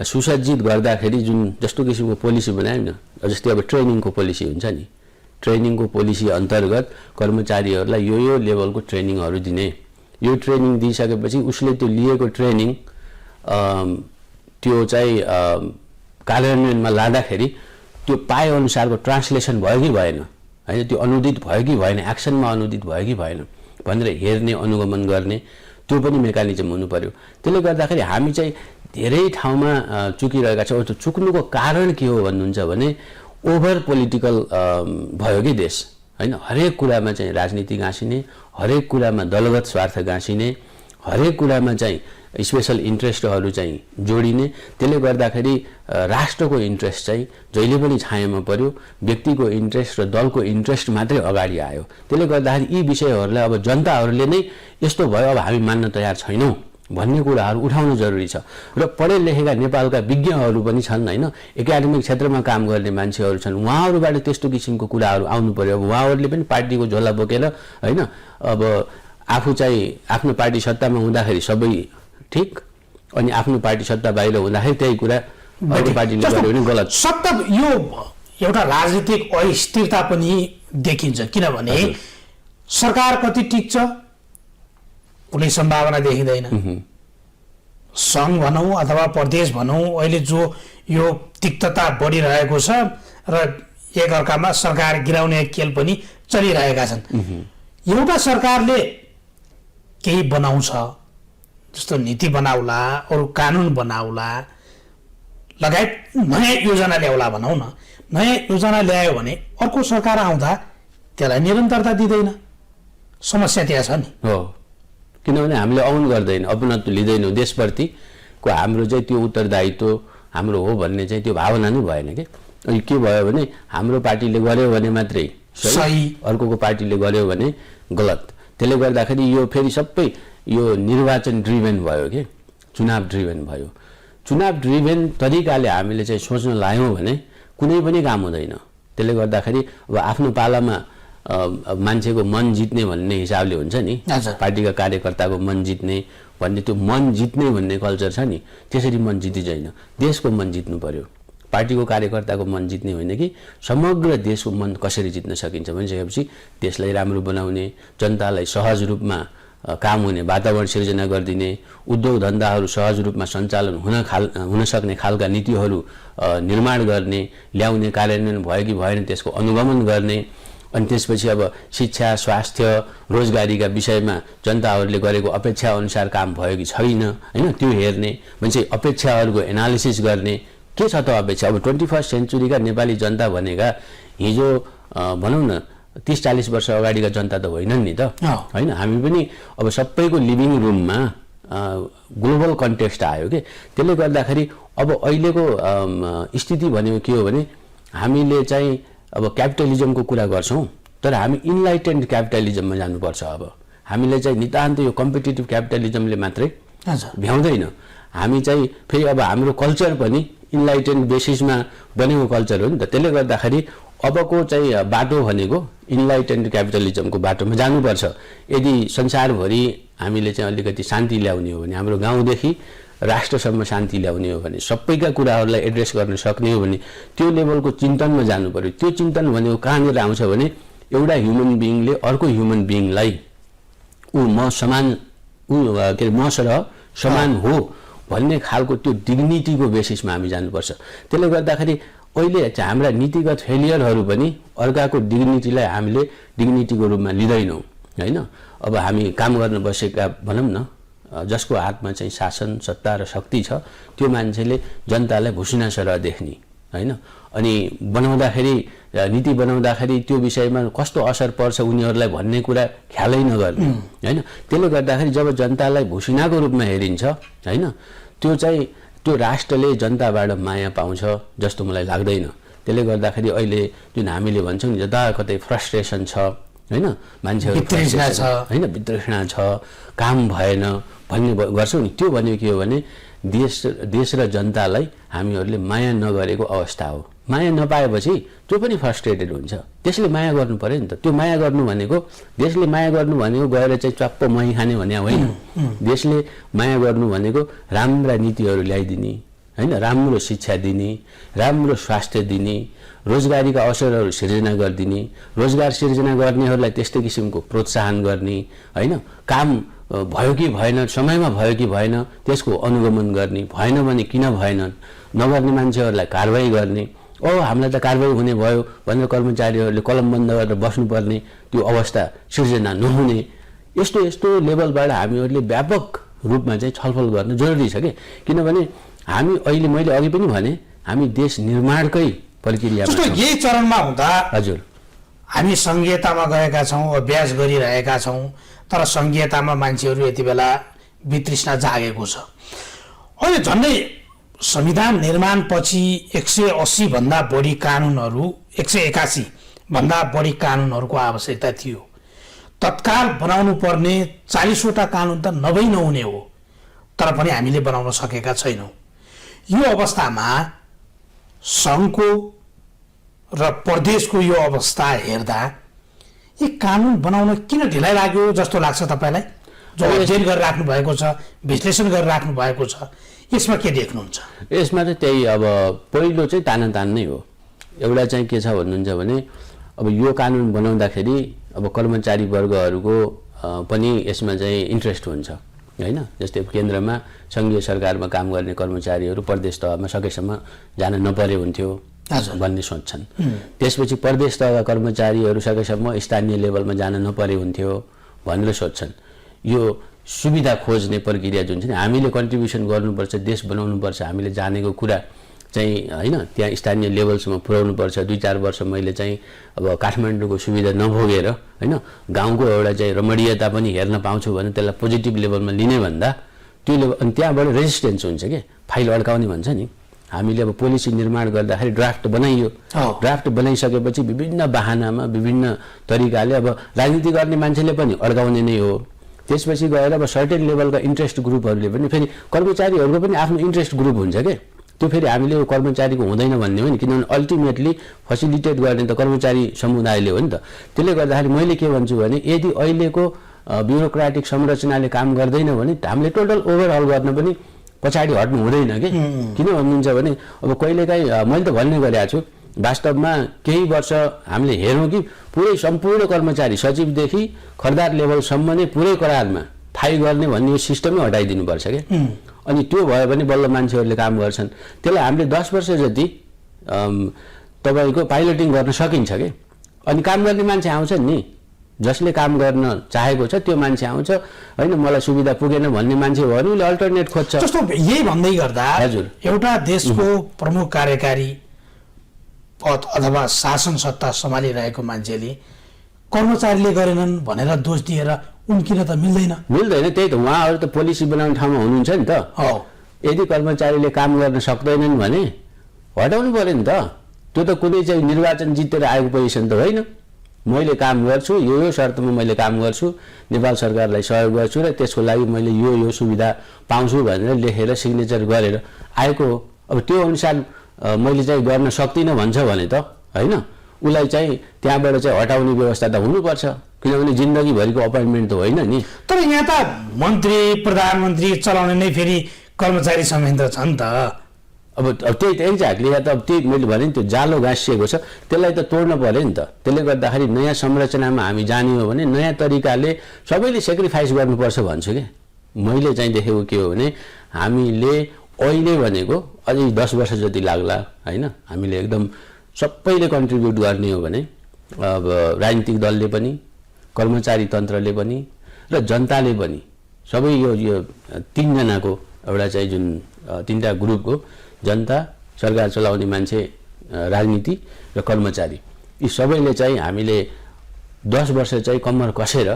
सुसज्जित गर्दाखेरि जुन जस्तो किसिमको पोलिसी बनायौँ न, जस्तै अब ट्रेनिङको पोलिसी हुन्छ नि, ट्रेनिङको पोलिसी अन्तर्गत कर्मचारीहरूलाई यो लेभलको ट्रेनिङहरू दिने। यो ट्रेनिङ दिइसकेपछि उसले त्यो लिएको ट्रेनिङ त्यो चाहिँ कार्यान्वयनमा लाँदाखेरि त्यो पाएअनुसारको ट्रान्सलेसन भयो कि भएन होइन, त्यो अनुदित भयो कि भएन, एक्सनमा अनुदित भयो कि भएन भनेर हेर्ने, अनुगमन गर्ने त्यो पनि मेकानिजम हुनु पर्यो। त्यसले गर्दाखेरि हामी चाहिँ धेरै ठाउँमा चुकिरहेका छौँ। त्यो चुक्नुको कारण के हो भन्नुहुन्छ भने ओभर पोलिटिकल भयो कि देश होइन। हरेक कुरामा चाहिँ राजनीति गाँसिने, हरेक कुरामा दलगत स्वार्थ गाँसिने, हरेक कुरामा चाहिँ स्पेसल इन्ट्रेस्टहरू चाहिँ जोडिने। त्यसले गर्दाखेरि राष्ट्रको इन्ट्रेस्ट चाहिँ जहिले पनि छायामा पर्यो, व्यक्तिको इन्ट्रेस्ट र दलको इन्ट्रेस्ट मात्रै अगाडि आयो। त्यसले गर्दाखेरि यी विषयहरूलाई अब जनताहरूले नै यस्तो भयो अब हामी मान्न तयार छैनौँ भन्ने कुराहरू उठाउनु जरुरी छ। र पढे लेखेका नेपालका विज्ञहरू पनि छन् होइन, एकाडेमिक क्षेत्रमा काम गर्ने मान्छेहरू छन्, उहाँहरूबाट त्यस्तो किसिमको कुराहरू आउनु पर्यो। अब उहाँहरूले पनि पार्टीको झोला बोकेर होइन, अब आफू चाहिँ आफ्नो पार्टी सत्तामा हुँदाखेरि सबै ठिक, अनि आफ्नो पार्टी सत्ता बाहिर हुँदाखेरि त्यही कुरा अर्को पार्टीले गर्यो भने गलत। सत्ता यो एउटा राजनीतिक अस्थिरता पनि देखिन्छ, किनभने सरकार कति टिक्छ कुनै सम्भावना देखिँदैन। सङ्घ भनौँ अथवा प्रदेश भनौँ, अहिले जो यो तिक्तता बढिरहेको छ र एकअर्कामा सरकार गिराउने खेल पनि चलिरहेका छन्। एउटा सरकारले केही बनाउँछ, जस्तो नीति बनाउला, अरू कानुन बनाउला, लगायत नयाँ योजना ल्याउला भनौँ न, नयाँ योजना ल्यायो भने अर्को सरकार आउँदा त्यसलाई निरन्तरता दिँदैन, समस्या त्यहाँ छ नि। हो, किनभने हामीले औन गर्दैन, अपनत्व लिँदैनौँ, देशप्रतिको हाम्रो चाहिँ त्यो उत्तरदायित्व हाम्रो हो भन्ने चाहिँ त्यो भावना नै भएन कि। अनि के भयो भने हाम्रो पार्टीले गर्यो भने मात्रै सही, अर्कोको पार्टीले गर्यो भने गलत। त्यसले गर्दाखेरि यो फेरि सबै यो निर्वाचन ड्रिभन भयो कि, चुनाव ड्रिभन भयो। चुनाव ड्रिभन तरिकाले हामीले चाहिँ सोच्न लायौँ भने कुनै पनि काम हुँदैन। त्यसले गर्दाखेरि अब आफ्नो पालामा मान्छेको मन जित्ने भन्ने हिसाबले हुन्छ नि, पार्टीका कार्यकर्ताको मन जित्ने भन्ने, त्यो मन जित्ने भन्ने कल्चर छ नि, त्यसरी मन जितिँदैन। देशको मन जित्नु पर्यो, पार्टीको कार्यकर्ताको मन जित्ने होइन कि समग्र देशको मन कसरी जित्न सकिन्छ भनिसकेपछि देशलाई राम्रो बनाउने, जनतालाई सहज रूपमा काम हुने वातावरण सिर्जना गरिदिने, उद्योग धन्दाहरू सहज रूपमा सञ्चालन हुन सक्ने खालका नीतिहरू निर्माण गर्ने, ल्याउने, कार्यान्वयन भयो कि भएन त्यसको अनुगमन गर्ने। अनि त्यसपछि अब शिक्षा, स्वास्थ्य, रोजगारीका विषयमा जनताहरूले गरेको अपेक्षा अनुसार काम भयो कि छैन, होइन, त्यो हेर्ने, मान्छे अपेक्षाहरूको एनालिसिस गर्ने। के छ त अपेक्षा? अब 21st सेन्चुरीका नेपाली जनता भनेका हिजो भनौँ न 30-40 वर्ष अगाडिका जनता त होइनन् नि त, होइन। हामी पनि अब सबैको लिभिङ रुममा ग्लोबल कन्टेक्स्ट आयो कि। त्यसले गर्दाखेरि अब अहिलेको स्थिति भनेको के हो भने हामीले चाहिँ अब क्यापिटलिजमको कुरा गर्छौँ, तर हामी इन्लाइटेन्ड क्यापिटलिजममा जानुपर्छ। अब हामीले चाहिँ नितान्त यो कम्पिटिटिभ क्यापिटलिजमले मात्रै भ्याउँदैन। हामी चाहिँ फेरि अब हाम्रो कल्चर पनि इन्लाइटेन्ड बेसिसमा बनेको कल्चर हो नि त। त्यसले गर्दाखेरि अबको चाहिँ बाटो भनेको इन्लाइटेन्ड क्यापिटलिजमको बाटोमा जानुपर्छ। यदि संसारभरि हामीले चाहिँ अलिकति शान्ति ल्याउने हो भने, हाम्रो गाउँदेखि राष्ट्रसम्म शान्ति ल्याउने हो भने, सबैका कुराहरूलाई एड्रेस गर्न सक्ने हो भने त्यो लेभलको चिन्तनमा जानु पर्यो। त्यो चिन्तन भनेको कहाँनिर आउँछ भने एउटा ह्युमन बिइङले अर्को ह्युमन बिइङलाई मसँग समान हो भन्ने खालको त्यो डिग्निटीको बेसिसमा हामी जानुपर्छ। त्यसले गर्दाखेरि अहिले चाहिँ हाम्रा नीतिगत फेलियरहरू पनि अर्काको डिग्निटीलाई हामीले डिग्निटीको रूपमा लिँदैनौँ, होइन। अब हामी काम गर्न बसेका भनौँ न, जसको हातमा चाहिँ शासन, सत्ता र शक्ति छ, त्यो मान्छेले जनतालाई भुसिना सरह देख्ने, होइन। अनि बनाउँदाखेरि, नीति बनाउँदाखेरि त्यो विषयमा कस्तो असर पर्छ उनीहरूलाई भन्ने कुरा ख्यालै नगर्ने, होइन। त्यसले गर्दाखेरि जब जनतालाई भुसिनाको रूपमा हेरिन्छ, होइन, त्यो चाहिँ त्यो राष्ट्रले जनताबाट माया पाउँछ जस्तो मलाई लाग्दैन। त्यसले गर्दाखेरि अहिले जुन हामीले भन्छौँ नि जताकतै फ्रस्ट्रेसन छ, होइन, मान्छेहरू होइन, वितृष्णा छ, काम भएन भन्ने गर्छौँ नि, त्यो भनेको के हो भने देश र जनतालाई हामीहरूले माया नगरेको अवस्था हो। माया नपाएपछि त्यो पनि फ्रस्ट्रेटेड हुन्छ। त्यसले माया गर्नु पर्यो नि त। त्यो माया गर्नु भनेको, देशले माया गर्नु भनेको गएर चाहिँ चप्प मही खाने भने होइन। देशले माया गर्नु भनेको राम्रा नीतिहरू ल्याइदिने, होइन, राम्रो शिक्षा दिने, राम्रो स्वास्थ्य दिने, रोजगारीका अवसरहरू सिर्जना गरिदिने, रोजगार सिर्जना गर्नेहरूलाई त्यस्तै किसिमको प्रोत्साहन गर्ने, होइन, काम भयो कि भएन, समयमा भयो कि भएन त्यसको अनुगमन गर्ने, भएन भने किन भएन, नगर्ने मान्छेहरूलाई कारवाही गर्ने। हामीलाई त कारवाही हुने भयो भनेर कर्मचारीहरूले कलम बन्द गरेर बस्नुपर्ने त्यो अवस्था सिर्जना नहुने, यस्तो यस्तो लेभलबाट हामीहरूले व्यापक रूपमा चाहिँ छलफल गर्न जरुरी छ कि। किनभने हामी अहिले, मैले अघि पनि भने, हामी देश निर्माणकै प्रक्रियामा जस्तो यही चरणमा हुँदा हजुर हामी संघीयतामा गएका छौँ, अभ्यास गरिरहेका छौँ, तर संघीयतामा मान्छेहरू यति बेला वितृष्णा जागेको छ। अहिले झन्डै संविधान निर्माणपछि 180 भन्दा बढी कानुनहरू, 181 भन्दा बढी कानुनहरूको आवश्यकता थियो। तत्काल बनाउनु पर्ने 40वटा कानुन त नभई नहुने हो, तर पनि हामीले बनाउन सकेका छैनौँ। यो अवस्थामा सङ्घको र प्रदेशको यो अवस्था हेर्दा यी कानुन बनाउन किन ढिलाइ लाग्यो जस्तो लाग्छ तपाईँलाई? जो अध्ययन गरेर राख्नु भएको छ, विश्लेषण गरेर राख्नु भएको छ, यसमा के देख्नुहुन्छ? यसमा चाहिँ त्यही, अब पहिलो चाहिँ तानातान नै हो। एउटा चाहिँ के छ भन्नुहुन्छ भने अब यो कानुन बनाउँदाखेरि अब कर्मचारी वर्गहरूको पनि यसमा चाहिँ इन्ट्रेस्ट हुन्छ, होइन। जस्तै केन्द्रमा सङ्घीय सरकारमा काम गर्ने कर्मचारीहरू प्रदेश तहमा सकेसम्म जान नपरे हुन्थ्यो भन्ने सोच्छन्। त्यसपछि प्रदेश तहका कर्मचारीहरू सकेसम्म स्थानीय लेभलमा जान नपरे हुन्थ्यो भनेर सोच्छन्। यो सुविधा खोज्ने प्रक्रिया जुन छ नि, हामीले कन्ट्रिब्युसन गर्नुपर्छ, देश बनाउनुपर्छ, हामीले जानेको कुरा चाहिँ होइन त्यहाँ स्थानीय लेभलसम्म पुर्याउनुपर्छ। 2-4 वर्ष मैले चाहिँ अब काठमाडौँको सुविधा नभोगेर होइन गाउँको एउटा चाहिँ रमणीयता पनि हेर्न पाउँछु भने त्यसलाई पोजिटिभ लेभलमा लिने भन्दा त्यो लेभल अनि त्यहाँबाट रेजिस्टेन्स हुन्छ कि फाइल अड्काउने भन्छ नि। हामीले अब पोलिसी निर्माण गर्दाखेरि ड्राफ्ट बनाइयो, ड्राफ्ट बनाइसकेपछि विभिन्न बाहनामा विभिन्न तरिकाले अब राजनीति गर्ने मान्छेले पनि अड्काउने नै हो। त्यसपछि गएर अब सर्टेन लेभलका इन्ट्रेस्ट ग्रुपहरूले पनि फेरि कर्मचारीहरूको पनि आफ्नो इन्ट्रेस्ट ग्रुप हुन्छ के त्यो फेरि हामीले कर्मचारीको हुँदैन भन्ने हो नि, किनभने अल्टिमेटली फेसिलिटेट गर्ने त कर्मचारी समुदायले हो नि त। त्यसले गर्दाखेरि मैले के भन्छु भने यदि अहिलेको ब्युरोक्रेटिक संरचनाले काम गर्दैन भने हामीले टोटल ओभरअल गर्न पनि पछाडि हट्नु हुँदैन कि। किन भन्नुहुन्छ भने अब कहिलेकाहीँ मैले त भन्ने गरेको छु वास्तवमा केही वर्ष हामीले हेरौँ कि पुरै सम्पूर्ण कर्मचारी सचिवदेखि खर्दार लेभलसम्म नै पुरै करारमा थाहै गर्ने भन्ने सिस्टमै हटाइदिनुपर्छ क्या। अनि त्यो भयो भने बल्ल मान्छेहरूले काम गर्छन्। त्यसलाई हामीले 10 वर्ष जति तपाईँको पाइलटिङ गर्न सकिन्छ कि। अनि काम गर्ने मान्छे आउँछन् नि, जसले काम गर्न चाहेको छ त्यो मान्छे आउँछ होइन मलाई सुविधा पुगेन भन्ने मान्छे भयो भने उसले अल्टरनेट खोज्छ। जस्तो यही भन्दै गर्दा हजुर एउटा देशको प्रमुख कार्यकारी पद अथवा शासन सत्ता सम्हालिरहेको मान्छेले कर्मचारीले गरेनन् भनेर दोष दिएर उम्किन त मिल्दैन। त्यही त उहाँहरू त पोलिसी बनाउने ठाउँमा हुनुहुन्छ नि त। यदि कर्मचारीले काम गर्न सक्दैनन् भने हटाउनु पर्यो नि त। त्यो त कुनै चाहिँ निर्वाचन जितेर आएको पोजिसन त होइन। मैले काम गर्छु, यो शर्तमा मैले काम गर्छु, नेपाल सरकारलाई सहयोग गर्छु र त्यसको लागि मैले यो सुविधा पाउँछु भनेर लेखेर सिग्नेचर गरेर आएको हो। अब त्यो अनुसार मैले चाहिँ गर्न सक्दिनँ भन्छ भने त होइन उसलाई चाहिँ त्यहाँबाट चाहिँ हटाउने व्यवस्था त हुनुपर्छ, किनभने जिन्दगीभरिको अपोइन्टमेन्ट त होइन नि। तर यहाँ त मन्त्री प्रधानमन्त्री चलाउने नै फेरि कर्मचारी संयन्त्र छ नि त। अब त्यही त एक्ज्याक्टली या त अब त्यही मैले भने नि त्यो जालो गाँसिएको छ, त्यसलाई त तोड्न पर्यो नि त। त्यसले गर्दाखेरि नयाँ संरचनामा हामी जाने हो भने नयाँ तरिकाले सबैले सेक्रिफाइस गर्नुपर्छ भन्छु क्या। मैले चाहिँ देखेको के हो भने हामीले अहिले भनेको अझै 10 वर्ष जति लाग्ला होइन। हामीले एकदम सबैले कन्ट्रिब्युट गर्ने हो भने अब राजनीतिक दलले पनि कर्मचारी तन्त्रले पनि र जनताले पनि सबै यो 3 जनाको एउटा चाहिँ जुन 3टा ग्रुपको जनता, सरकार चलाउने मान्छे, राजनीति र कर्मचारी यी सबैले चाहिँ हामीले 10 वर्ष चाहिँ कम्मर कसेर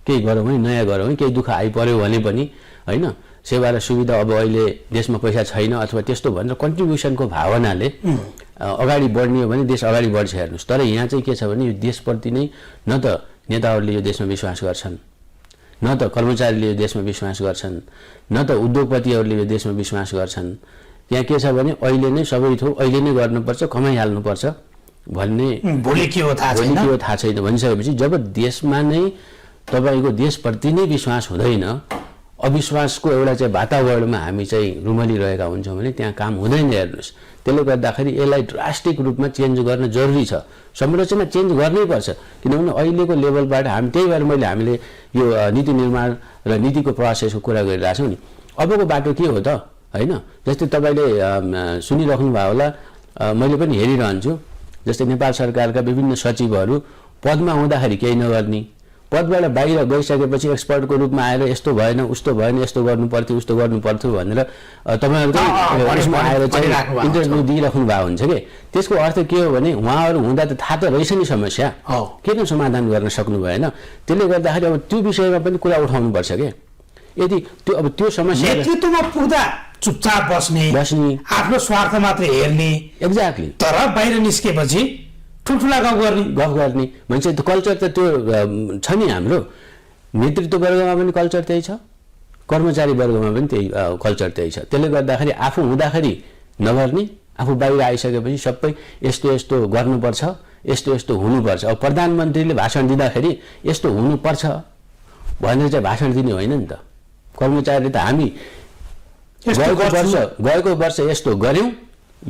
केही गरौँ है, नयाँ गरौँ है। केही दुःख आइपर्यो भने पनि होइन सेवा र सुविधा अब अहिले देशमा पैसा छैन अथवा त्यस्तो भनेर कन्ट्रिब्युसनको भावनाले अगाडि बढ्ने हो भने देश अगाडि बढ्छ हेर्नुहोस्। तर यहाँ चाहिँ के छ भने यो देशप्रति नै न त नेताहरूले यो देशमा विश्वास गर्छन्, न त कर्मचारीले यो देशमा विश्वास गर्छन्, न त उद्योगपतिहरूले यो देशमा विश्वास गर्छन्। यहाँ के छ भने अहिले नै सबै थोक अहिले नै गर्नुपर्छ, कमाइहाल्नुपर्छ भन्ने भोलि के हो थाहा छैन भनिसकेपछि जब देशमा नै तपाईँको देशप्रति नै विश्वास हुँदैन, अविश्वासको एउटा चाहिँ वातावरणमा हामी चाहिँ रुमलिरहेका हुन्छौँ भने त्यहाँ काम हुँदैन हेर्नुहोस्। त्यसले गर्दाखेरि यसलाई ड्रास्टिक रूपमा चेन्ज गर्न जरुरी छ। संरचना चेन्ज गर्नै पर्छ, किनभने अहिलेको लेभलबाट हामी त्यही भएर हामीले यो नीति निर्माण र नीतिको प्रोसेसको कुरा गरिरहेको छौँ नि। अबको बाटो के हो त होइन। जस्तै तपाईँले सुनिराख्नु भयो होला, मैले पनि हेरिरहन्छु। जस्तै नेपाल सरकारका विभिन्न सचिवहरू पदमा हुँदाखेरि केही नगर्ने, पदबाट बाहिर गइसकेपछि एक्सपर्टको रूपमा आएर यस्तो भएन उस्तो भएन यस्तो गर्नु पर्थ्यो उस्तो गर्नु पर्थ्यो भनेर तपाईँहरूको आएर चाहिँ इन्टरभ्यू दिइराख्नु भएको हुन्छ कि। त्यसको अर्थ के हो भने उहाँहरू हुँदा त थाहा त रहेछ नि समस्या, किन समाधान गर्न सक्नु भएन। त्यसले गर्दाखेरि अब त्यो विषयमा पनि कुरा उठाउनुपर्छ कि। यदि त्यो अब त्यो समस्या नेतृत्वमा पुग्दा चुपचाप बस्ने आफ्नो स्वार्थ मात्र हेर्ने एक्ज्याक्टली, तर बाहिर निस्केपछि ठुल्ठुला गफ गर्ने मान्छे त कल्चर त त्यो छ नि। हाम्रो नेतृत्व वर्गमा पनि कल्चर त्यही छ, कर्मचारी वर्गमा पनि त्यही कल्चर त्यही छ। त्यसले गर्दाखेरि आफू हुँदाखेरि नगर्ने, आफू बाहिर आइसकेपछि सबै यस्तो यस्तो गर्नुपर्छ, यस्तो यस्तो हुनुपर्छ। अब प्रधानमन्त्रीले भाषण दिँदाखेरि यस्तो हुनुपर्छ भनेर चाहिँ भाषण दिने होइन नि त। कर्मचारीले त हामी गएको वर्ष यस्तो गऱ्यौँ,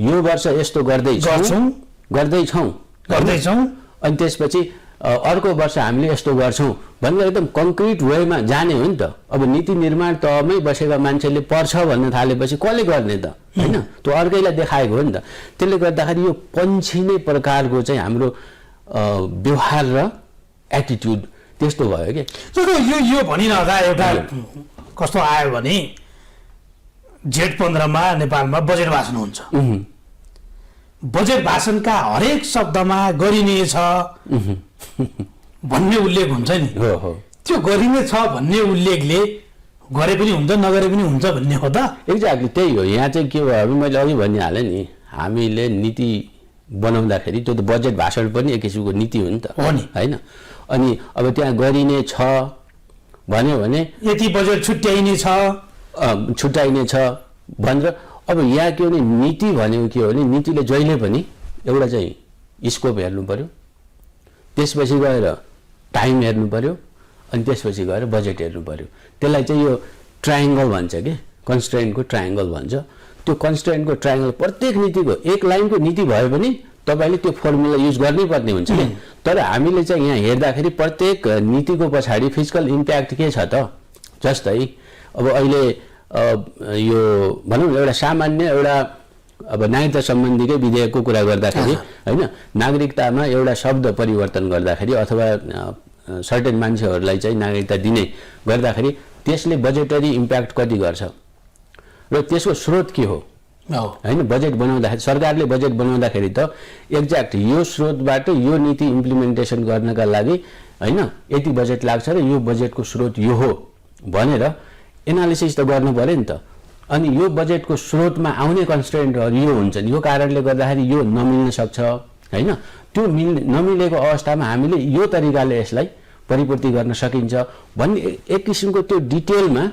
यो वर्ष यस्तो गर्दैछौँ अनि त्यसपछि अर्को वर्ष हामीले यस्तो गर्छौँ भनेर एकदम कङ्क्रिट वेमा जाने हो नि त। अब नीति निर्माण तहमै बसेका मान्छेले पर्छ भन्न थालेपछि कसले गर्ने त होइन, त्यो अर्कैलाई देखाएको हो नि त। त्यसले गर्दाखेरि यो पन्छिने प्रकारको चाहिँ हाम्रो व्यवहार र एटिट्युड त्यस्तो भयो कि। यो भनिरहँदा एउटा कस्तो आयो भने जेठ 15 नेपालमा बजेट भाषण हुन्छ बजेट भाषणका हरेक शब्दमा गरिनेछ भन्ने उल्लेख हुन्छ नि, हो त्यो गरिनेछ भन्ने उल्लेखले गरे पनि हुन्छ नगरे पनि हुन्छ भन्ने हो त? एक्ज्याक्टली त्यही हो। यहाँ चाहिँ के भयो, मैले अघि भनिहालेँ नि, हामीले नीति बनाउँदाखेरि त्यो त बजेट भाषण पनि एक किसिमको नीति हो नि त, हो नि, होइन? अनि अब त्यहाँ गरिने छ भन्यो भने यति बजेट छुट्याइने छ भनेर, अब यहाँ के हो भने नीति भनेको के हो भने नीतिले जहिले पनि एउटा चाहिँ स्कोप हेर्नु पर्यो, त्यसपछि गएर टाइम हेर्नु पर्यो, अनि त्यसपछि गएर बजेट हेर्नु पर्यो। त्यसलाई चाहिँ यो ट्रायङ्गल भन्छ कि, कन्स्ट्रेन्टको ट्रायङ्गल भन्छ। त्यो कन्स्ट्रेन्टको ट्रायङ्गल प्रत्येक नीतिको एक लाइनको नीति भयो भने तपाईँले त्यो फर्मुला युज गर्नै पर्ने हुन्छ कि। तर हामीले चाहिँ यहाँ हेर्दाखेरि प्रत्येक नीतिको पछाडि फिजिकल इम्प्याक्ट के छ त? जस्तै अब अहिले यो भनौँ एउटा सामान्य एउटा अब नागरिकता सम्बन्धीकै विधेयकको कुरा गर्दाखेरि होइन, नागरिकतामा एउटा शब्द परिवर्तन गर्दाखेरि अथवा सर्टेन मान्छेहरूलाई चाहिँ नागरिकता दिने गर्दाखेरि त्यसले बजेटरी इम्प्याक्ट कति गर्छ र त्यसको स्रोत के हो, होइन? बजेट बनाउँदाखेरि सरकारले बजेट बनाउँदाखेरि त एक्ज्याक्ट यो स्रोतबाट यो नीति इम्प्लिमेन्टेसन गर्नका लागि होइन यति बजेट लाग्छ र यो बजेटको स्रोत यो हो भनेर एनालिसिस त गर्नु पर्यो नि त। अनि यो बजेटको स्रोतमा आउने कन्स्ट्रेन्टहरू यो हुन्छन्, यो कारणले गर्दाखेरि यो नमिल्न सक्छ, होइन? त्यो नमिलेको अवस्थामा हामीले यो तरिकाले यसलाई परिपूर्ति गर्न सकिन्छ भन्ने एक किसिमको त्यो डिटेलमा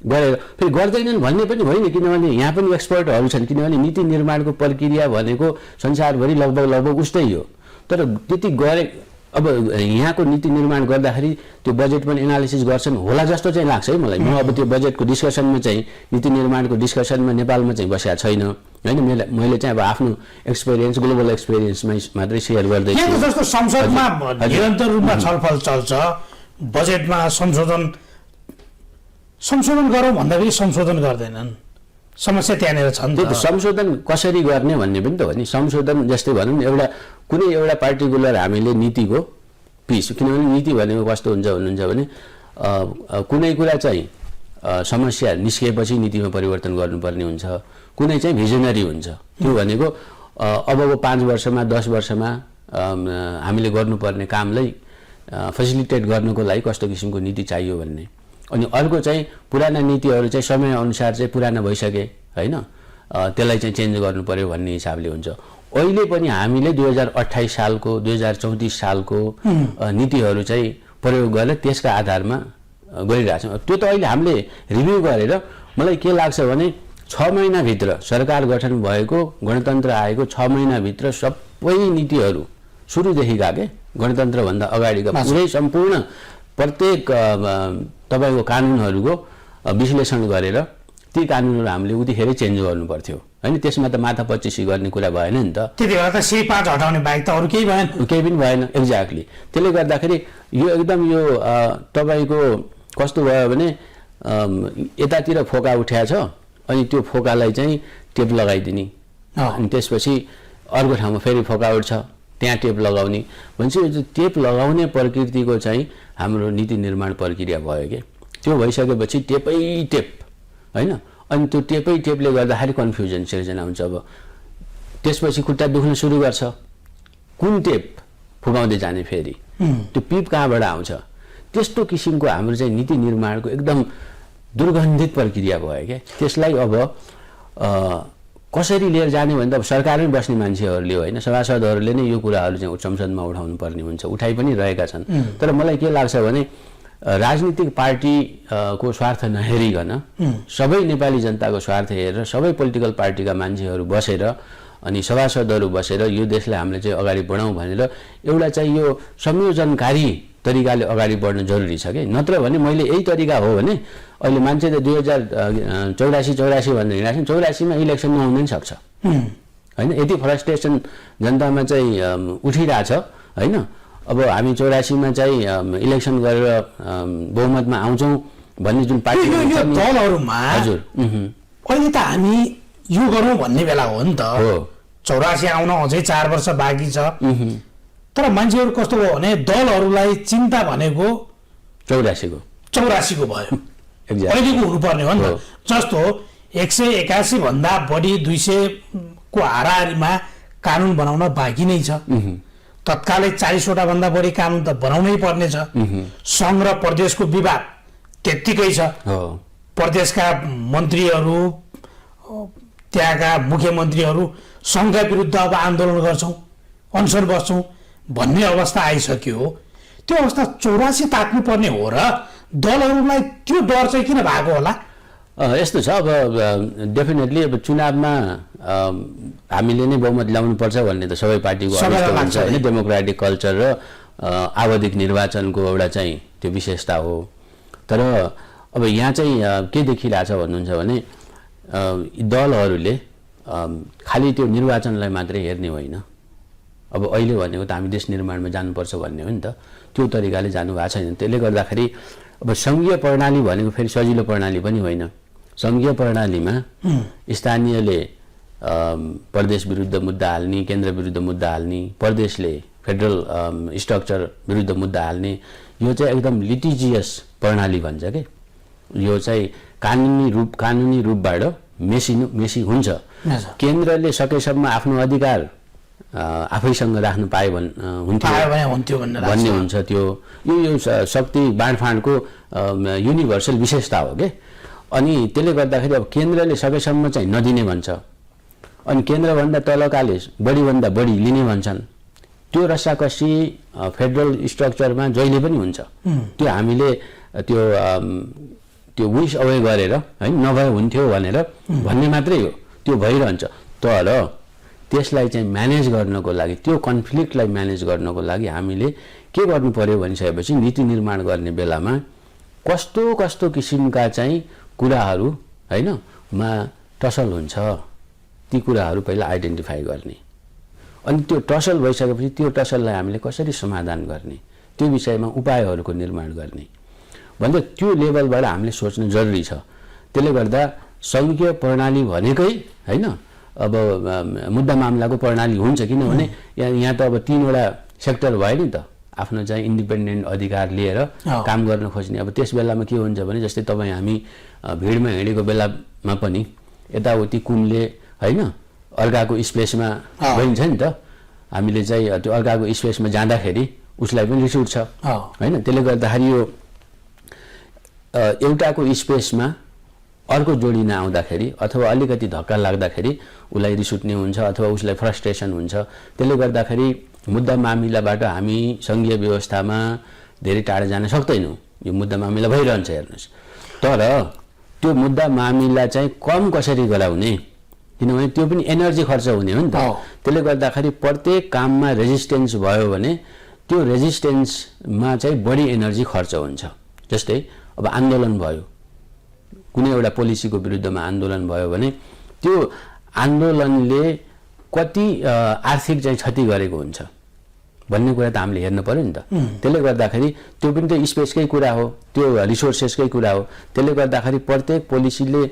गरेर फेरि गर्दैनन् भन्ने पनि होइन, किनभने यहाँ पनि एक्सपर्टहरू छन्, किनभने नीति निर्माणको प्रक्रिया भनेको संसारभरि लगभग उस्तै हो। तर त्यति गरे अब यहाँको नीति निर्माण गर्दाखेरि त्यो बजेट पनि एनालिसिस गर्छन् होला जस्तो चाहिँ लाग्छ है मलाई। म अब त्यो बजेटको डिस्कसनमा चाहिँ नीति निर्माणको डिस्कसनमा नेपालमा चाहिँ बसेको छैन, होइन? मैले चाहिँ अब आफ्नो एक्सपिरियन्स ग्लोबल एक्सपिरियन्समा मात्रै सेयर गर्दैछु। जस्तो संसदमा निरन्तर रूपमा छलफल चल्छ, बजेटमा संशोधन गरौँ भन्दाखेरि संशोधन गर्दैनन्, समस्या त्यहाँनिर छ नि त। संशोधन कसरी गर्ने भन्ने पनि त हो नि। संशोधन जस्तै भनौँ एउटा कुनै एउटा पार्टिकुलर हामीले नीतिको पिस, किनभने नीति भनेको कस्तो हुनुहुन्छ भने कुनै कुरा चाहिँ समस्या निस्किएपछि नीतिमा परिवर्तन गर्नुपर्ने हुन्छ, कुनै चाहिँ भिजनरी हुन्छ। त्यो भनेको अबको 5 वर्षमा 10 वर्षमा हामीले गर्नुपर्ने कामलाई फेसिलिटेट गर्नको लागि कस्तो किसिमको नीति चाहियो भन्ने। अनि अर्को चाहिँ पुराना नीतिहरू चाहिँ समयअनुसार चाहिँ पुराना भइसके, होइन? त्यसलाई चाहिँ चेन्ज गर्नु पर्यो भन्ने हिसाबले हुन्छ। अहिले पनि हामीले 2028 सालको 2034 सालको नीतिहरू चाहिँ प्रयोग गरेर त्यसका आधारमा गरिरहेछौँ। त्यो त अहिले हामीले रिभ्यू गरेर मलाई के लाग्छ भने 6 महिनाभित्र सरकार गठन भएको, गणतन्त्र आएको 6 महिनाभित्र सबै नीतिहरू सुरुदेखिका के गणतन्त्रभन्दा अगाडिका पुरै सम्पूर्ण प्रत्येक तपाईँको कानुनहरूको विश्लेषण गरेर ती कानुनहरू हामीले उतिखेरै चेन्ज गर्नु पर्थ्यो, होइन? त्यसमा त माथा पच्चिसी गर्ने कुरा भएन नि त। त्यति बेला त C5 हटाउने बाहेक त अरू केही भएन, केही पनि भएन। एक्ज्याक्टली। त्यसले गर्दाखेरि यो एकदम यो तपाईँको कस्तो भयो भने यतातिर फोका उठ्या छ, अनि त्यो फोकालाई चाहिँ टेप लगाइदिने, अनि त्यसपछि अर्को ठाउँमा फेरि फोका उठ्छ, त्यहाँ टेप लगाउने भन्छ। यो टेप लगाउने प्रकृतिको चाहिँ हाम्रो नीति निर्माण प्रक्रिया भयो कि त्यो भइसकेपछि टेपै टेप, होइन? अनि त्यो टेपले गर्दाखेरि कन्फ्युजन सिर्जना हुन्छ। अब त्यसपछि खुट्टा दुख्न सुरु गर्छ, कुन टेप फुकाउँदै जाने, फेरि त्यो पिप कहाँबाट आउँछ, त्यस्तो किसिमको हाम्रो चाहिँ नीति निर्माणको एकदम दुर्गन्धित प्रक्रिया भयो क्या। त्यसलाई अब कसरी लिएर जाने भने त अब सरकारमै बस्ने मान्छेहरूले होइन, सभासदहरूले नै यो कुराहरू चाहिँ संसदमा उठाउनु पर्ने हुन्छ, उठाइ पनि रहेका छन्। तर मलाई के लाग्छ भने राजनीतिक पार्टीको स्वार्थ नहेरिकन सबै नेपाली जनताको स्वार्थ हेरेर सबै पोलिटिकल पार्टीका मान्छेहरू बसेर अनि सभासदहरू बसेर यो देशलाई हामीले चाहिँ अगाडि बढाउँ भनेर एउटा चाहिँ यो संयोजनकारी तरिकाले अगाडि बढ्न जरुरी छ कि। नत्र भने मैले यही तरिका हो भने अहिले मान्छे त 2084 भनेर हिँडेको छ, 84मा इलेक्सन नहुन पनि सक्छ, होइन? यति फ्रस्ट्रेसन जनतामा चाहिँ उठिरहेछ, होइन? अब हामी 84मा चाहिँ इलेक्सन गरेर बहुमतमा आउँछौँ भन्ने जुन पार्टी दलहरूमा, हजुर अहिले त हामी यो गरौँ भन्ने बेला हो नि त। 84 आउन अझै 4 वर्ष बाँकी छ। तर मान्छेहरू कस्तो भयो भने दलहरूलाई चिन्ता भनेको 84 को भयो, अहिलेको हुनुपर्ने हो नि त। जस्तो 181 भन्दा बढी 200 को हाराहारीमा कानुन बनाउन बाँकी नै छ। तत्कालै 40वटा भन्दा बढी कानुन त बनाउनै पर्नेछ। सङ्घ र प्रदेशको विवाद त्यत्तिकै छ। प्रदेशका मन्त्रीहरू, त्यहाँका मुख्यमन्त्रीहरू सङ्घका विरुद्ध अब आन्दोलन गर्छौँ, अनसन बस्छौँ भन्ने अवस्था आइसक्यो। त्यो अवस्था 84 ताक्नुपर्ने हो र दलहरूलाई त्यो डर चाहिँ किन भएको होला? यस्तो छ, अब डेफिनेटली अब चुनावमा हामीले नै बहुमत ल्याउनुपर्छ भन्ने त सबै पार्टीको हुन्छ होइन। डेमोक्रेटिक कल्चर र आवधिक निर्वाचनको एउटा चाहिँ त्यो विशेषता हो। तर अब यहाँ चाहिँ के देखिरहेछ भन्नुहुन्छ भने दलहरूले खालि त्यो निर्वाचनलाई मात्रै हेर्ने होइन। अब अहिले भनेको त हामी देश निर्माणमा जानुपर्छ भन्ने हो नि त, त्यो तरिकाले जानु भएको छैन। त्यसले गर्दाखेरि अब सङ्घीय प्रणाली भनेको फेरि सजिलो प्रणाली पनि होइन। सङ्घीय प्रणालीमा स्थानीयले प्रदेश विरुद्ध मुद्दा हाल्ने, केन्द्र विरुद्ध मुद्दा हाल्ने, प्रदेशले फेडरल स्ट्रक्चर विरुद्ध मुद्दा हाल्ने, यो चाहिँ एकदम लिटिजियस प्रणाली भन्छ के। यो चाहिँ कानुनी रूपबाट मेसी हुन्छ। केन्द्रले सकेसम्म आफ्नो अधिकार आफैसँग राख्नु पाए हुन्थ्यो भन्ने हुन्छ। त्यो यो शक्ति बाँडफाँडको युनिभर्सल विशेषता हो के। अनि त्यसले गर्दाखेरि अब केन्द्रले सकेसम्म चाहिँ नदिने भन्छ, अनि केन्द्रभन्दा तलकाले बढीभन्दा बढी लिने भन्छन्। त्यो रसाकसी फेडरल स्ट्रक्चरमा जहिले पनि हुन्छ। त्यो हामीले त्यो विस अवे गरेर होइन नभए हुन्थ्यो भनेर भन्ने मात्रै हो, त्यो भइरहन्छ। तर त्यसलाई चाहिँ म्यानेज गर्नको लागि, त्यो कन्फ्लिक्टलाई म्यानेज गर्नको लागि हामीले के गर्नु पर्यो भनिसकेपछि नीति निर्माण गर्ने बेलामा कस्तो कस्तो किसिमका चाहिँ कुराहरू होइन मा टसल हुन्छ, ती कुराहरू पहिला आइडेन्टिफाई गर्ने। अनि त्यो टसल भइसकेपछि त्यो टसललाई हामीले कसरी समाधान गर्ने, त्यो विषयमा उपायहरूको निर्माण गर्ने भन्दा त्यो लेभलबाट हामीले सोच्नु जरुरी छ। त्यसले गर्दा सङ्घीय प्रणाली भनेकै होइन अब मुद्दा मामलाको प्रणाली हुन्छ, किनभने यहाँ त अब 3वटा सेक्टर भयो नि त, आफ्नो चाहिँ इन्डिपेन्डेन्ट अधिकार लिएर काम गर्न खोज्ने। अब त्यस बेलामा के हुन्छ भने जस्तै तपाईँ हामी भिडमा हिँडेको बेलामा पनि यताउति कुनले होइन अर्काको स्पेसमा गइन्छ नि त, हामीले चाहिँ त्यो अर्काको स्पेसमा जाँदाखेरि उसलाई पनि रिस उठ्छ होइन। त्यसले गर्दाखेरि यो एउटाको स्पेसमा अर्को जोडी नआउँदाखेरि अथवा अलिकति धक्का लाग्दाखेरि उसलाई रिस उठ्ने हुन्छ अथवा उसलाई फ्रस्ट्रेसन हुन्छ। त्यसले गर्दाखेरि मुद्दा मामिलाबाट हामी सङ्घीय व्यवस्थामा धेरै टाढा जान सक्दैनौँ। यो मुद्दा मामिला भइरहन्छ हेर्नुहोस्। तर त्यो मुद्दा मामिला चाहिँ कम कसरी गराउने, किनभने त्यो पनि एनर्जी खर्च हुने हो नि त। त्यसले गर्दाखेरि प्रत्येक काममा रेजिस्टेन्स भयो भने त्यो रेजिस्टेन्समा चाहिँ बढी एनर्जी खर्च हुन्छ। जस्तै अब आन्दोलन भयो, कुनै एउटा पोलिसीको विरुद्धमा आन्दोलन भयो भने त्यो आन्दोलनले कति आर्थिक चाहिँ क्षति गरेको हुन्छ भन्ने कुरा त हामीले हेर्नु पर्यो नि त। त्यसले गर्दाखेरि त्यो पनि त स्पेसकै कुरा हो, त्यो रिसोर्सेसकै कुरा हो। त्यसले गर्दाखेरि प्रत्येक पोलिसीले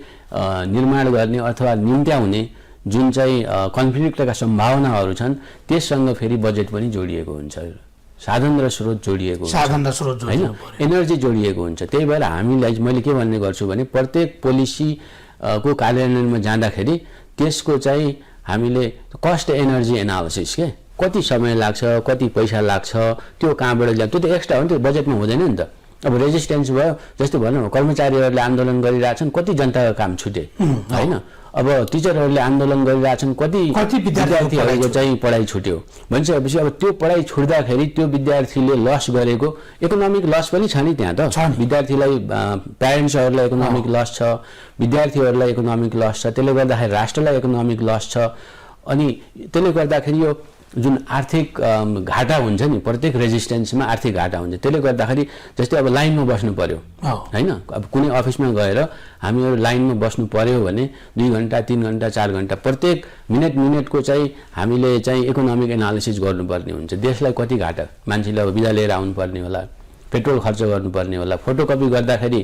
निर्माण गर्ने अथवा निम्त्याउने जुन चाहिँ कन्फ्लिक्टका सम्भावनाहरू छन् त्यससँग फेरि बजेट पनि जोडिएको हुन्छ, साधन र स्रोत जोडिएको हुन्छ होइन, एनर्जी जोडिएको हुन्छ। त्यही भएर हामीलाई मैले के भन्ने गर्छु भने प्रत्येक पोलिसीको कार्यान्वयनमा जाँदाखेरि त्यसको चाहिँ हामीले कस्ट एनर्जी एनालिसिस के कति समय लाग्छ, कति पैसा लाग्छ, त्यो कहाँबाट ल्याउँछ, त्यो त एक्स्ट्रा हो नि, त्यो बजेटमा हुँदैन नि त। अब रेजिस्टेन्स भयो, जस्तो भनौँ कर्मचारीहरूले आन्दोलन गरिरहेछन्, कति जनताको काम छुटे होइन। अब टिचरहरूले आन्दोलन गरिरहेछन्, कति विद्यार्थीहरूको चाहिँ पढाइ छुट्यो भनिसकेपछि अब त्यो पढाइ छुट्दाखेरि त्यो विद्यार्थीले लस गरेको इकोनोमिक लस पनि छ नि त्यहाँ त। विद्यार्थीलाई प्यारेन्ट्सहरूलाई इकोनोमिक लस छ, विद्यार्थीहरूलाई इकोनोमिक लस छ, त्यसले गर्दाखेरि राष्ट्रलाई इकोनोमिक लस छ। अनि त्यसले गर्दाखेरि यो जुन आर्थिक घाटा हुन्छ नि, प्रत्येक रेजिस्टेन्समा आर्थिक घाटा हुन्छ। त्यसले गर्दाखेरि जस्तै अब लाइनमा बस्नु पर्यो होइन, अब कुनै अफिसमा गएर हामीहरू लाइनमा बस्नु पर्यो भने 2 घन्टा 3 घन्टा 4 घन्टा प्रत्येक मिनटको चाहिँ हामीले चाहिँ इकोनोमिक एनालिसिस गर्नुपर्ने हुन्छ। देशलाई कति घाटा, मान्छेले अब बिदा लिएर आउनुपर्ने होला, पेट्रोल खर्च गर्नुपर्ने होला, फोटोकपी गर्दाखेरि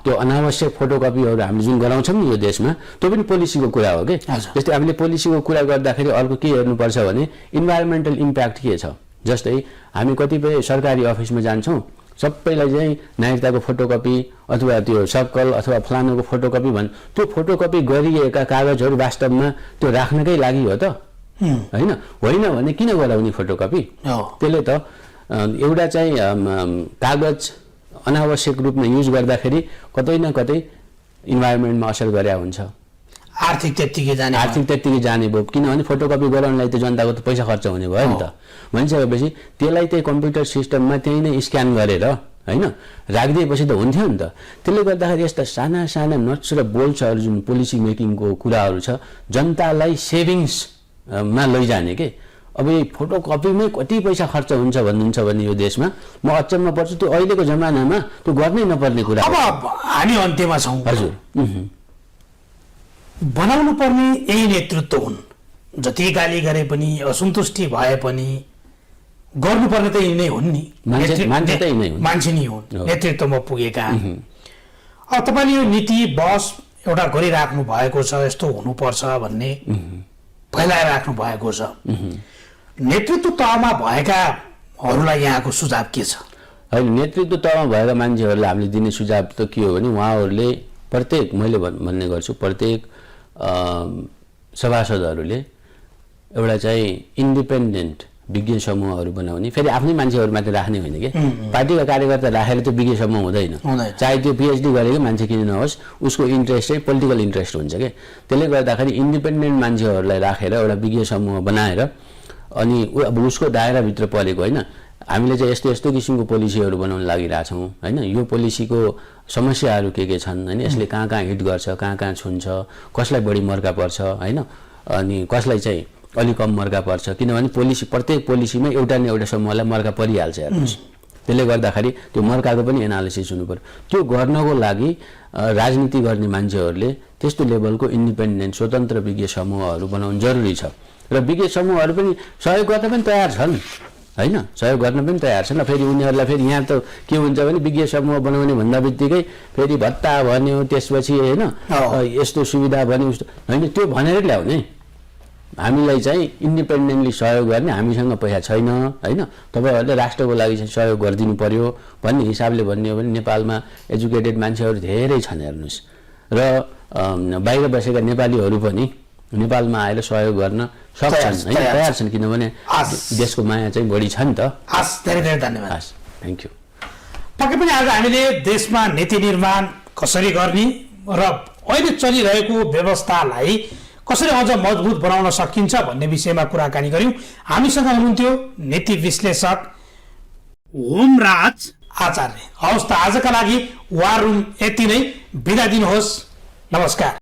त्यो अनावश्यक फोटोकपीहरू हामीले जुन गराउँछौँ नि यो देशमा, त्यो पनि पोलिसीको कुरा हो कि। जस्तै हामीले पोलिसीको कुरा गर्दाखेरि अर्को के हेर्नुपर्छ भने इन्भाइरोमेन्टल इम्प्याक्ट के छ। जस्तै हामी कतिपय सरकारी अफिसमा जान्छौँ, सबैलाई चाहिँ नागरिकताको फोटोकपी अथवा त्यो सक्कल अथवा फलानाको फोटोकपी त्यो फोटोकपी गरिएका कागजहरू वास्तवमा त्यो राख्नकै लागि हो त होइन भने किन गराउने फोटोकपी त्यसले त एउटा चाहिँ कागज अनावश्यक रूपमा युज गर्दाखेरि कतै न कतै इन्भाइरोमेन्टमा असर गरे हुन्छ, आर्थिक त्यत्तिकै जाने भयो। किनभने फोटोकपी गराउनलाई त जनताको त पैसा खर्च हुने भयो नि त। भनिसकेपछि त्यसलाई त्यही कम्प्युटर सिस्टममा त्यही नै स्क्यान गरेर होइन राखिदिएपछि त हुन्थ्यो नि त। त्यसले गर्दाखेरि यस्ता साना साना नट्स र बोल्ट्सहरू जुन पोलिसी मेकिङको कुराहरू छ जनतालाई सेभिङ्समा लैजाने के। अब यही फोटोकपीमै कति पैसा खर्च हुन्छ भन्नुहुन्छ भने यो देशमा म अचम्म पर्छु। त्यो अहिलेको जमानामा त्यो गर्नै नपर्ने कुरा। अब हामी अन्त्यमा छौँ। हजुर, बनाउनु पर्ने यही नेतृत्व हुन्। जति गाली गरे पनि असन्तुष्टि भए पनि गर्नुपर्ने त यिनै हुन् नि, मान्छे नै हुन् नेतृत्वमा पुगेका। अब तपाईँले यो नीति बस एउटा गरिराख्नु भएको छ, यस्तो हुनुपर्छ भन्ने फैलाइराख्नु भएको छ। नेतृत्व तहमा भएकाहरूलाई यहाँको सुझाव के छ? होइन, नेतृत्व तहमा भएका मान्छेहरूलाई हामीले दिने सुझाव त के हो भने उहाँहरूले प्रत्येक, मैले भन्ने गर्छु, प्रत्येक सभासदहरूले एउटा चाहिँ इन्डिपेन्डेन्ट विज्ञ समूहहरू बनाउने। फेरि आफ्नै मान्छेहरू मात्रै राख्ने होइन कि, पार्टीका कार्यकर्ता राखेर त्यो विज्ञ समूह हुँदैन। चाहे त्यो पिएचडी गरेको मान्छे किन नहोस्, उसको इन्ट्रेस्ट चाहिँ पोलिटिकल इन्ट्रेस्ट हुन्छ क्या। त्यसले गर्दाखेरि इन्डिपेन्डेन्ट मान्छेहरूलाई राखेर एउटा विज्ञ समूह बनाएर अनि अब उसको दायराभित्र परेको होइन हामीले चाहिँ यस्तो यस्तो किसिमको पोलिसीहरू बनाउन लागिरहेछौँ होइन। यो पोलिसीको समस्याहरू के छन् होइन, यसले कहाँ कहाँ हिट गर्छ, कहाँ कहाँ छुन्छ, कसलाई बढी मर्का पर्छ होइन, अनि कसलाई चाहिँ अलिक कम मर्का पर्छ। किनभने प्रत्येक पोलिसीमा एउटा न एउटा समूहलाई मर्का परिहाल्छ हेर्नुहोस्। त्यसले गर्दाखेरि त्यो मर्काको पनि एनालिसिस हुनु पर्यो। त्यो गर्नको लागि राजनीति गर्ने मान्छेहरूले त्यस्तो लेभलको इन्डिपेन्डेन्ट स्वतन्त्र विज्ञ समूहहरू बनाउनु जरुरी छ। र विज्ञ समूहहरू पनि सहयोग गर्न पनि तयार छन् होइन, सहयोग गर्न पनि तयार छन्। फेरि उनीहरूलाई फेरि यहाँ त के हुन्छ भने विज्ञ समूह बनाउने भन्दा बित्तिकै फेरि भत्ता भन्यो, त्यसपछि होइन यस्तो सुविधा भन्यो होइन, त्यो भनेर ल्याउने। हामीलाई चाहिँ इन्डिपेन्डेन्टली सहयोग गर्ने, हामीसँग पैसा छैन होइन, तपाईँहरूले राष्ट्रको लागि चाहिँ सहयोग गरिदिनु पर्यो भन्ने हिसाबले भन्ने हो भने नेपालमा एजुकेटेड मान्छेहरू धेरै छन् हेर्नुहोस्। र बाहिर बसेका नेपालीहरू पनि नेपालमा आएर सहयोग गर्न सक्छन् होइन, तयार छन्। किनभने देशको माया चाहिँ बढी छ नि त। धेरै धेरै धन्यवाद। Thank you. पक्कै पनि आज हामीले देशमा नीति निर्माण कसरी गर्ने र अहिले चलिरहेको व्यवस्थालाई कसरी अझ मजबुत बनाउन सकिन्छ भन्ने विषयमा कुराकानी गर्यौँ। हामीसँग हुनुहुन्थ्यो नीति विश्लेषक होमराज आचार्य। हवस् त आजका लागि वार रुम यति नै, बिदा दिनुहोस्। नमस्कार।